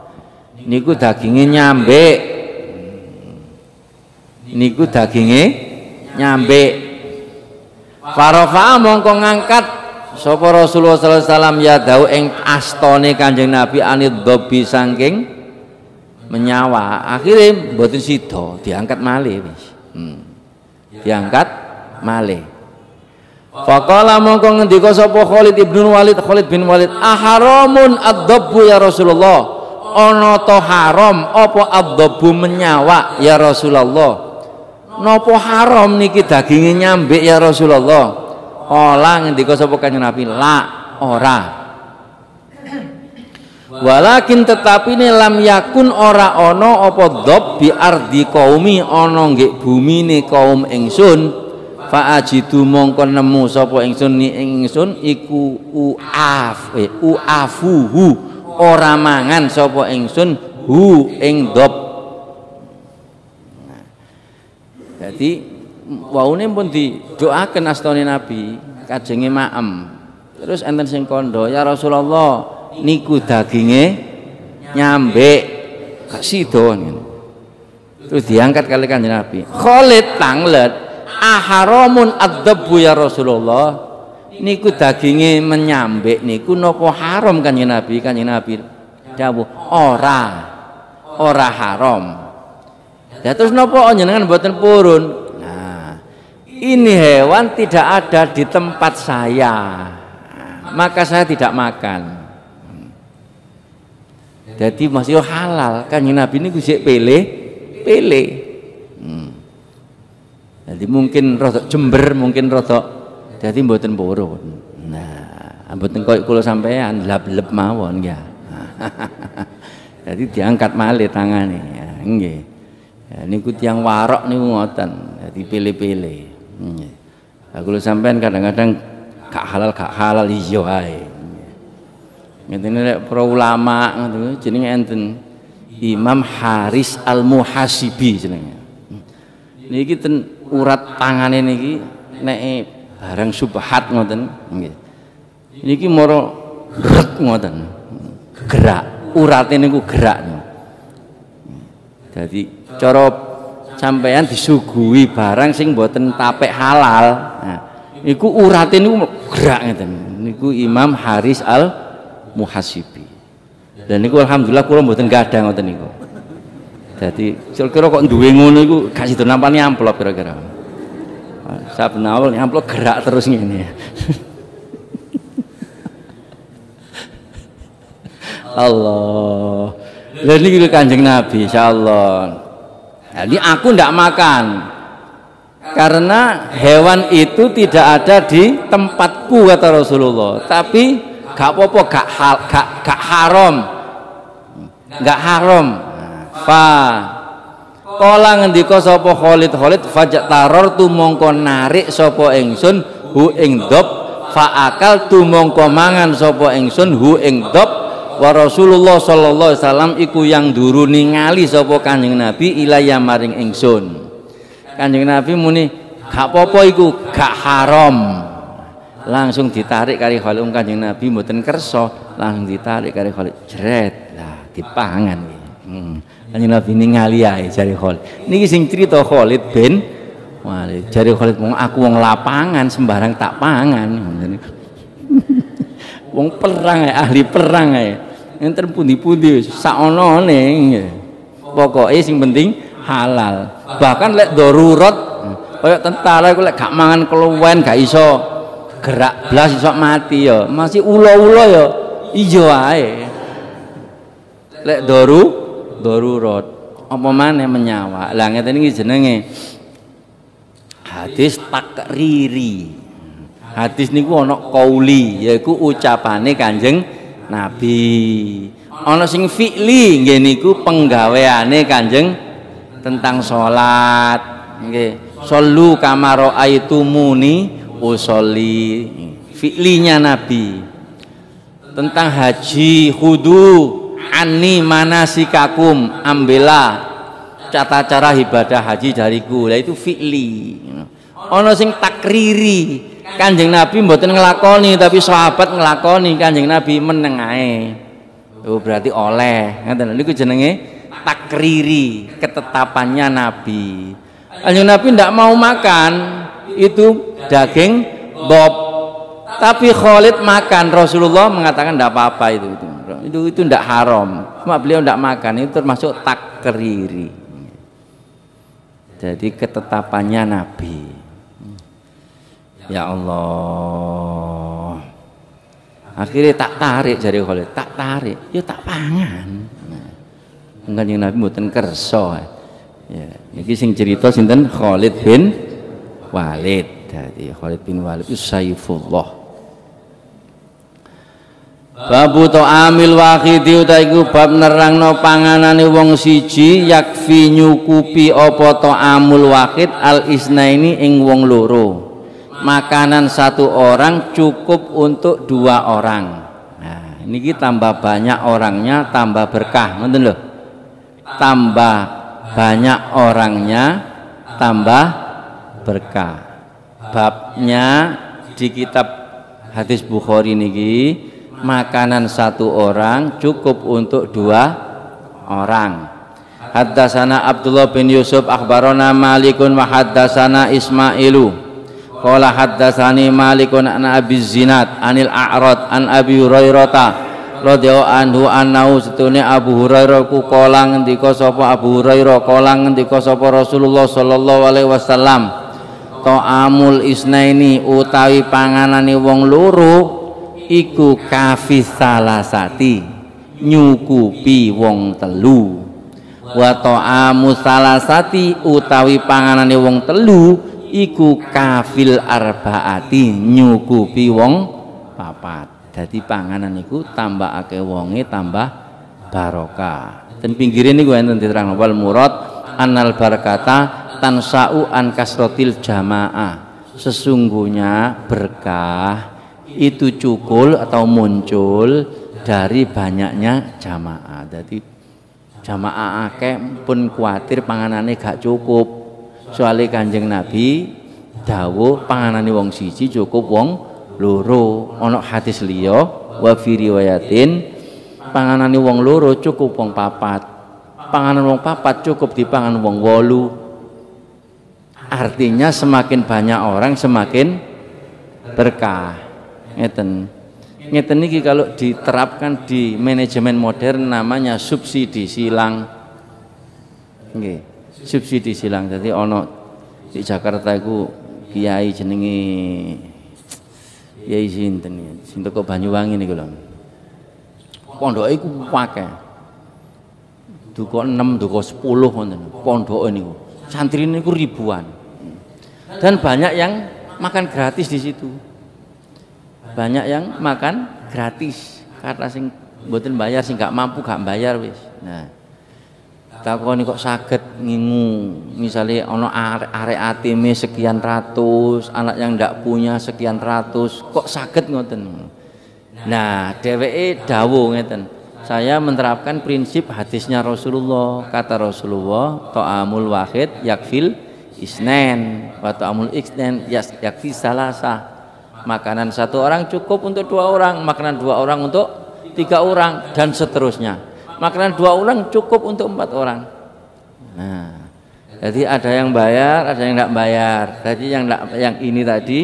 niku daginge nyambik. Niku daginge nyambik. Farafa mongko ngangkat sapa Rasulullah sallallahu alaihi wasallam ya dau ing astane Kanjeng Nabi anid dhobi saking menyawa. Akhire mboten sida diangkat malih wis. Diangkat malih. Faqala mongko ngendika sapa Khalid bin Walid aharamun ad-dabbu ya Rasulullah ana ta haram apa ad-dabbu menyawa ya Rasulullah napa haram niki daginge nyambik ya Rasulullah. Kala ngendika sapa Kanjeng Nabi la ora walakin tetapi ini lam yakun ora ana apa dhab bi ardi qaumi ana nggih bumine kaum ingsun. Fa'ajidu mongko nemu sapa ingsun ni ingsun iku uafuhu ora mangan sapa ingsun hu ing dhab. Nah, jadi waune pun didoaken astane Nabi kajenge maem. Terus enten sing kandha ya Rasulullah niku daginge nyambik gak sida ngene. Terus diangkat kali Kanjeng Nabi. Khalid tanglet aharamun ad-dabbu ya Rasulullah niku daginge menyambik niku napa haram Kanjeng Nabi. Kanjeng Nabi dawuh ora haram. Ya terus napa jenengan mboten purun? Nah, ini hewan tidak ada di tempat saya. Maka saya tidak makan. Jadi masih halal. Kanjeng Nabi niku sik pilih. Jadi mungkin rodok jember, mungkin rodok jadi mboten purun. Nah, mboten koyo kula sampean lab-leb mawon ya. Jadi diangkat malih tangane ya, nggih. Ya niku tiyang warok niku ngoten, dadi pilih-pilih. Nggih. Lah kula sampean kadang-kadang gak halal iya ae. Ngene nek para ulama ngono jenenge enten Imam Haris Al-Muhasibi jenenge. Niki ten urat tangane niki nek barang subhat ngoten nggih. Niki moro rek ngoten. Gerak, urate niku gerak. Jadi cara sampean disuguhi barang sing mboten tapek halal. Nah, niku urate niku gerak ngeten. Niku Imam Haris Al-Muhasibi. Dan niku alhamdulillah kula mboten gadah ngoten niku. Jadi kira-kira kok duwe ngono iku gak sido nampani amplop kira-kira. Saben awal amplop gerak terus ngene. Allah. Lha niki Kanjeng Nabi insyaallah. Jadi aku ndak makan. Karena hewan itu tidak ada di tempatku kata Rasulullah. Tapi gak apa-apa, gak haram. Gak haram. Fa kala ngendika sapa Khalid fajak taror tu mongko narik sapa ingsun hu ing dop fa akal tu mongko mangan sapa ingsun hu ing dop wa Rasulullah sallallahu alaihi wasallam iku yang duru ningali sapa Kanjeng Nabi ilaya maring ingsun. Kanjeng Nabi muni gak apa-apa iku gak haram. Langsung ditarik kali Khalid Kanjeng Nabi mboten kersa langsung ditarik kali Khalid jret lah dipangan. Kanjeng Nabi ningali ae jare Khalid. Niki sing crita Khalid bin Walid. Jare Khalid wong aku wong lapangan sembarang tak pangan. Wong perang ae, ahli perang ae. Enten pundi-pundi wis sakonone. Pokoke sing penting halal. Bahkan lek darurat kaya tentara iku lek gak mangan keluwen gak iso gerak blas iso mati ya. Masih ula-ula ya ijo ae. Lek darurat apa maneh menyawa. Lah ngeten iki jenenge hadis takriri. Hadis niku ana qauli yaiku ucapane Kanjeng Nabi. Ana sing fi'li nggih niku penggaweane Kanjeng tentang salat nggih. Shollu kama raaitumuni usolli. Fi'linya Nabi. Tentang haji khudu ani manasikakum ambillah tata cara ibadah haji dariku. Lah itu fi'li. Ana sing takriri. Kanjeng Nabi mboten nglakoni tapi sahabat nglakoni, Kanjeng Nabi meneng ae. Oh berarti oleh. Ngoten niku jenenge takriri, ketetapannya Nabi. Kanjeng Nabi ndak mau makan itu daging bob. Tapi Khalid makan, Rasulullah mengatakan ndak apa-apa itu ndak haram. Cuma beliau ndak makan, itu termasuk takriri. Jadi ketetapannya Nabi. Ya Allah. Akhirnya tak tarik jari Khalid, tak tarik, ya tak pangan. Kanjeng Nabi mboten kersa. Ya, iki sing cerita sinten Khalid bin Walid. Jadi Khalid bin Walid itu Saifullah. Babu ta'amil wahidi utaiku bab nerangno panganane wong siji yakfi nyukupi apa ta'amul wahid al isnaini ing wong loro. Makanan satu orang cukup untuk 2 orang. Nah, ini tambah banyak orangnya tambah berkah, ngoten lho. Tambah banyak orangnya tambah berkah. Babnya di kitab hadis Bukhari niki makanan satu orang cukup untuk 2 orang. Haddatsana Abdullah bin Yusuf akhbarana Malikun wa haddatsana Ismailu qala haddatsani Malikun an Abi Zinad anil A'rad an Abi Hurairah radhiyallahu anhu annahu setune Abu Hurairah ku kala ngendika sapa Abu Hurairah kala ngendika sapa Rasulullah sallallahu alaihi wasallam ta'amul isnaini utawi panganane wong loro iku kafis salasati nyukupi wong telu wa ta'amu salasati utawi panganane wong telu iku kafil arbaati nyukupi wong 4. Jadi panganan iku tambah akeh wonge tambah barokah. Dan pinggirin niku enten diterang wal murad annal barakata tansa'u an kasrotil jamaah. Sesungguhnya berkah itu cukul atau muncul dari banyaknya jamaah. Jadi jamaah akeh pun kuatir panganane gak cukup. Soale Kanjeng Nabi dawuh panganane wong siji cukup wong loro. Ana hadis liya wa fi riwayatin panganane wong loro cukup wong papat. Panganan wong papat cukup dipangan wong 8. Artinya semakin banyak orang semakin berkah. Ngeten niki kalau diterapkan di manajemen modern namanya subsidi silang. Nggih, subsidi silang. Jadi ono di Jakarta iku kiai jenenge Kiai sinten ya? Sing teko Banyuwangi niku lho. Pondoke iku akeh. Duka 6, duka 10 wonten. Pondoke niku. Santri niku ribuan. Dan banyak yang makan gratis di situ. Banyak yang makan gratis karena sing mboten bayar, sing gak mampu gak bayar wis. Nah, takoni kok saged ngingu, misalnya ono arek atime sekian ratus, anak yang ndak punya sekian ratus, kok saged ngoten. Nah, dheweke dawuh ngeten. Saya menerapkan prinsip hadisnya Rasulullah. Kata Rasulullah, ta'amul wahid yakfil isnen, wa ta'amul isnen yakfi salasa. Makanan satu orang cukup untuk 2 orang, makanan 2 orang untuk 3 orang, dan seterusnya. Makanan 2 orang cukup untuk 4 orang. Nah, jadi ada yang bayar, ada yang tidak bayar. Jadi yang ini tadi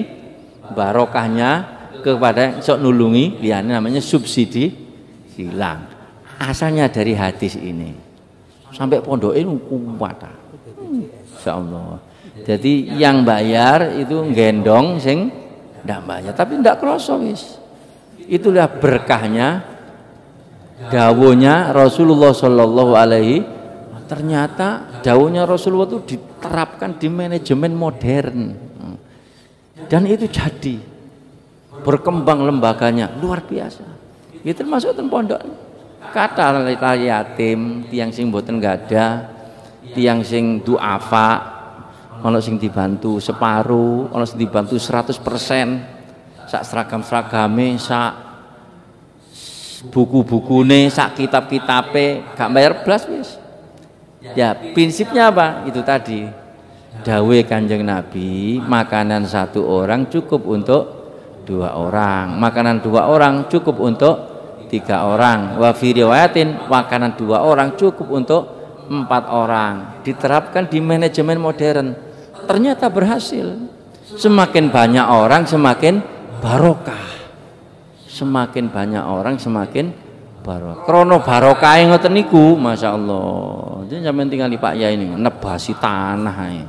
barokahnya kepada sok nulungi, dia namanya subsidi silang. Asalnya dari hadis ini. Sampai pondok ini kuat. Insyaallah. Jadi yang bayar itu gendong sing ndak bayar, tapi ndak kroso wis. Itulah berkahnya dawuhnya Rasulullah Shallallahu Alaihi. Ternyata dawuhnya Rasulullah itu diterapkan di manajemen modern, dan itu jadi berkembang lembaganya luar biasa. Itu termasuk ten pondok. Kata yatim, tiang sing boten gada, tiang sing duafa, ono sing dibantu separuh, ono sing dibantu 100%, sak seragam-seragame, sak buku-bukune, sak kitab-kitabe, gak bayar blas wis. Ya, prinsipnya apa? Itu tadi. Dawuh Kanjeng Nabi, makanan 1 orang cukup untuk 2 orang, makanan 2 orang cukup untuk 3 orang. Wa fi riwayatin, makanan 2 orang cukup untuk 4 orang. Diterapkan di manajemen modern. Ternyata berhasil. Semakin banyak orang semakin barokah. Semakin banyak orang semakin barokah. Krono barokah ngoten niku, masyaallah. Jadi sampeyan tinggal di Pak Yai ini nebasi tanah ae.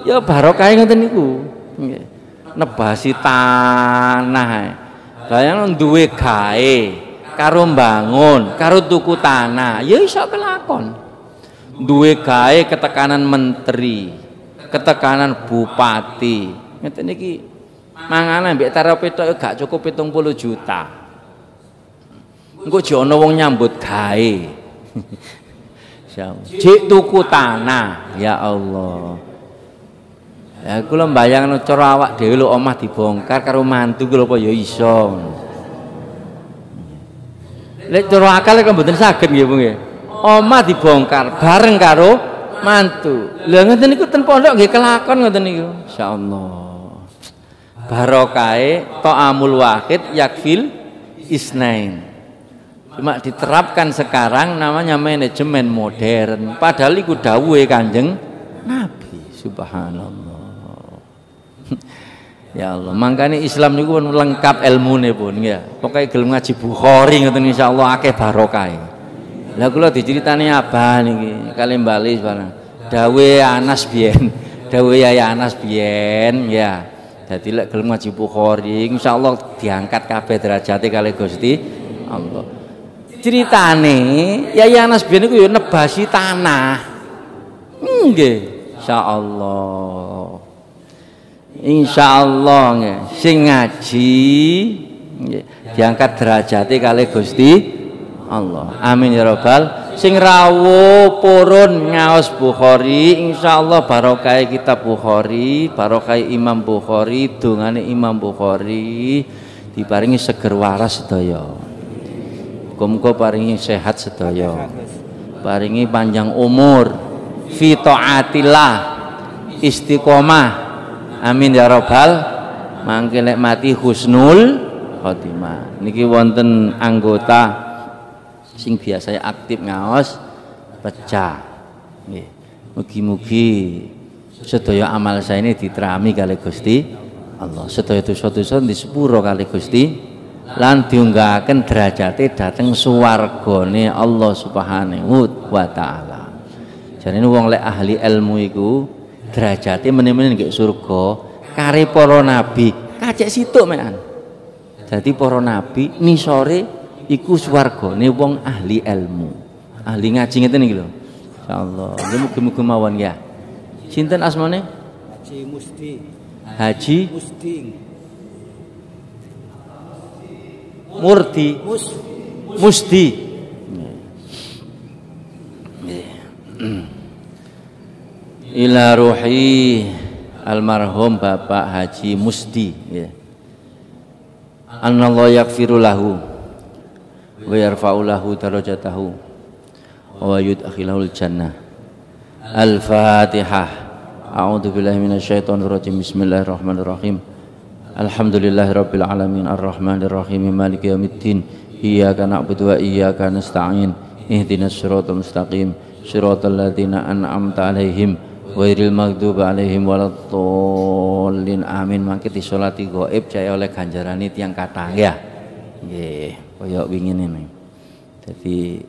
Ya barokah ngoten niku. Nggih. Nebasi tanah ae. Bayang duwe gawe karo mbangun, karo tuku tanah, ya iso kelakon. Duwe gawe ketekanan menteri, ketekanan bupati. Ngeten iki mangane mbek tarep tok gak cukup 70 juta. Engko jek ana wong nyambut gawe. Jek tuku tanah, ya Allah. Ya kula mbayangno cara awak dhewe lho omah dibongkar karo mantu kula apa ya iso. Lek cara akal kok mboten saged nggih Bu nggih. Omah dibongkar bareng karo mantu. Lha ngoten niku ten pondok nggih kelakon ngoten niku. Insyaallah. Barokahe ta'amul wahid yakfil isnain. Cuma diterapkan sekarang namanya manajemen modern. Padahal iku dawuhe Kanjeng Nabi. Subhanallah. Ya Allah, makanya Islam niku pun lengkap ilmune pun ya. Pokoke gelem ngaji Bukhari ngoten insyaallah akeh barokah. Lah kula diceritani abah niki kali bali barang. Dawe Anas biyen, dawe Yaya Anas biyen ya. Dadi lek gelem ngaji Bukhari insyaallah diangkat kabeh derajate kali Gusti Allah. Ceritane Yaya Anas biyen niku ya nebasi tanah. Nggih, insyaallah. Insyaallah nggih sing ngaji nggih diangkat derajate kalih Gusti Allah. Amin ya rabbal sing rawuh purun ngaos Bukhari, insyaallah barokah kitab Bukhari, barokah Imam Bukhari, dongane Imam Bukhari diparingi seger waras sedaya. Muga-muga paringi sehat sedaya. Paringi panjang umur, fi taatillah, istiqomah. Amin ya rabbal. Mangke lek mati husnul khotimah. Niki wonten anggota sing biasa aktif ngaos pecah. Nggih. Mugi-mugi sedaya amal saya ini diterami kali Gusti Allah. Sedaya dosa-dosa disepuro kali Gusti lan diunggahaken derajate dhateng swargane Allah Subhanahu wa taala. Jarene wong lek ahli ilmu iku derajate meneh-meneh nggih surga kare para nabi kacek situk mekan. Dadi para nabi nisore iku swargane wong ahli ilmu, ahli ngaji ngeten iki lho. Insyaallah. Mugi-mugi mawon ya. Sinten asmane? Haji Musti. Haji Musti. Murdi. Musti. Ila ruhi almarhum Bapak Haji Musti ya. Anallahu yaghfiru lahu wa yarfa'u lahu darajatahu wa yudkhilahul jannah. Al-Fatihah. A'udzu billahi minasyaitonir rajim. Bismillahirrahmanirrahim. Alhamdulillahirabbil alamin arrahmanir rahim maliki yaumiddin. Iyyaka na'budu wa iyyaka nasta'in. Ihdinas siratal mustaqim. Siratal ladzina an'amta 'alaihim ghairil maghdubi 'alaihim waladdallin. Amin. Mangke disolati gaib jaya oleh ganjarane tiyang kathah ya. Nggih, kaya wingi niku. Dadi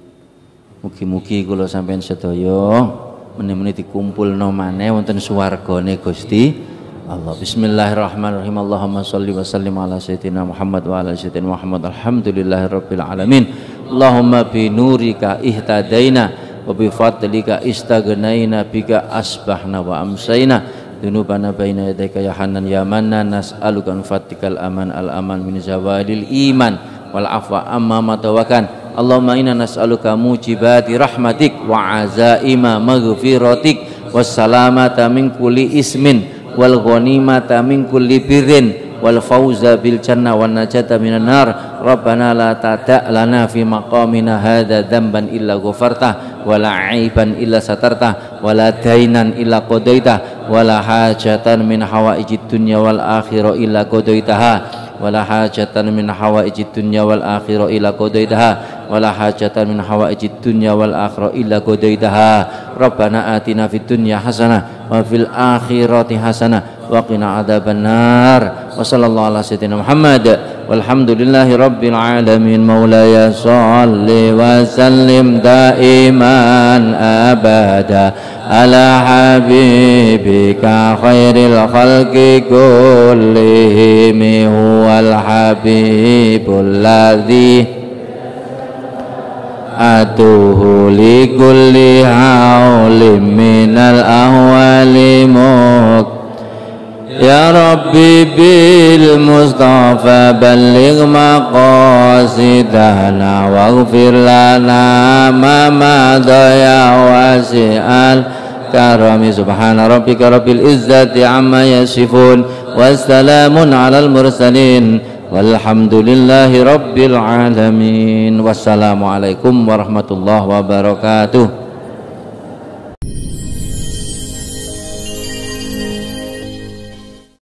mugi-mugi kula sampeyan sedaya meneh-meneh dikumpulno maneh wonten swargane Gusti Allah. Bismillahirrahmanirrahim. Allahumma sholli wa sallim ala sayyidina Muhammad wa ala sayyidina Muhammad. Alhamdulillahirabbil alamin. Allahumma bi nurika ihtadaina wa bi fadlika istaghnaina bika asbahna wa amsayna dunubana baina yadayka ya Hanan ya Mannan nas'aluka fatikal aman al aman min zawalil iman wal afwa amma matawakan. Allahumma inna nas'aluka mujibati rahmatik wa azaima maghfiratik wassalamata min kulli ismin wal ghanimata min kulli birrin wal fawza bil jannah wan najata minan nar. Rabbana la tada' lana fi maqamina hadza dzamban illa ghafartah wa la 'aiban illa satartah wa la dainan illa qadaitah wa la hajatan min hawaijid dunya wal akhirah illa qadaitaha wa la hajatan min hawaijid dunya wal akhirah illa qadaitaha wa la hajatan min hawaijid dunya wal akhirah illa qadaitaha. Rabbana atina fid dunya hasanah wa fil akhirati hasanah wa qina adzabannar. Wa sallallahu ala sayyidina Muhammad walhamdulillahi rabbil alamin. Maulaya shalli wa sallim daiman abada ala habibika khairil khalqi kullihim huwal habibul ladzi atuhu li kulli haulim minal ahwali muk. Ya Rabbi bil Mustafa balligh maqasidana waghfir lana ma madaya wasi'al karami. Subhana rabbika rabbil izzati amma yasifun wassalamun alal mursalin walhamdulillahi rabbil alamin. Wassalamualaikum warahmatullahi wabarakatuh.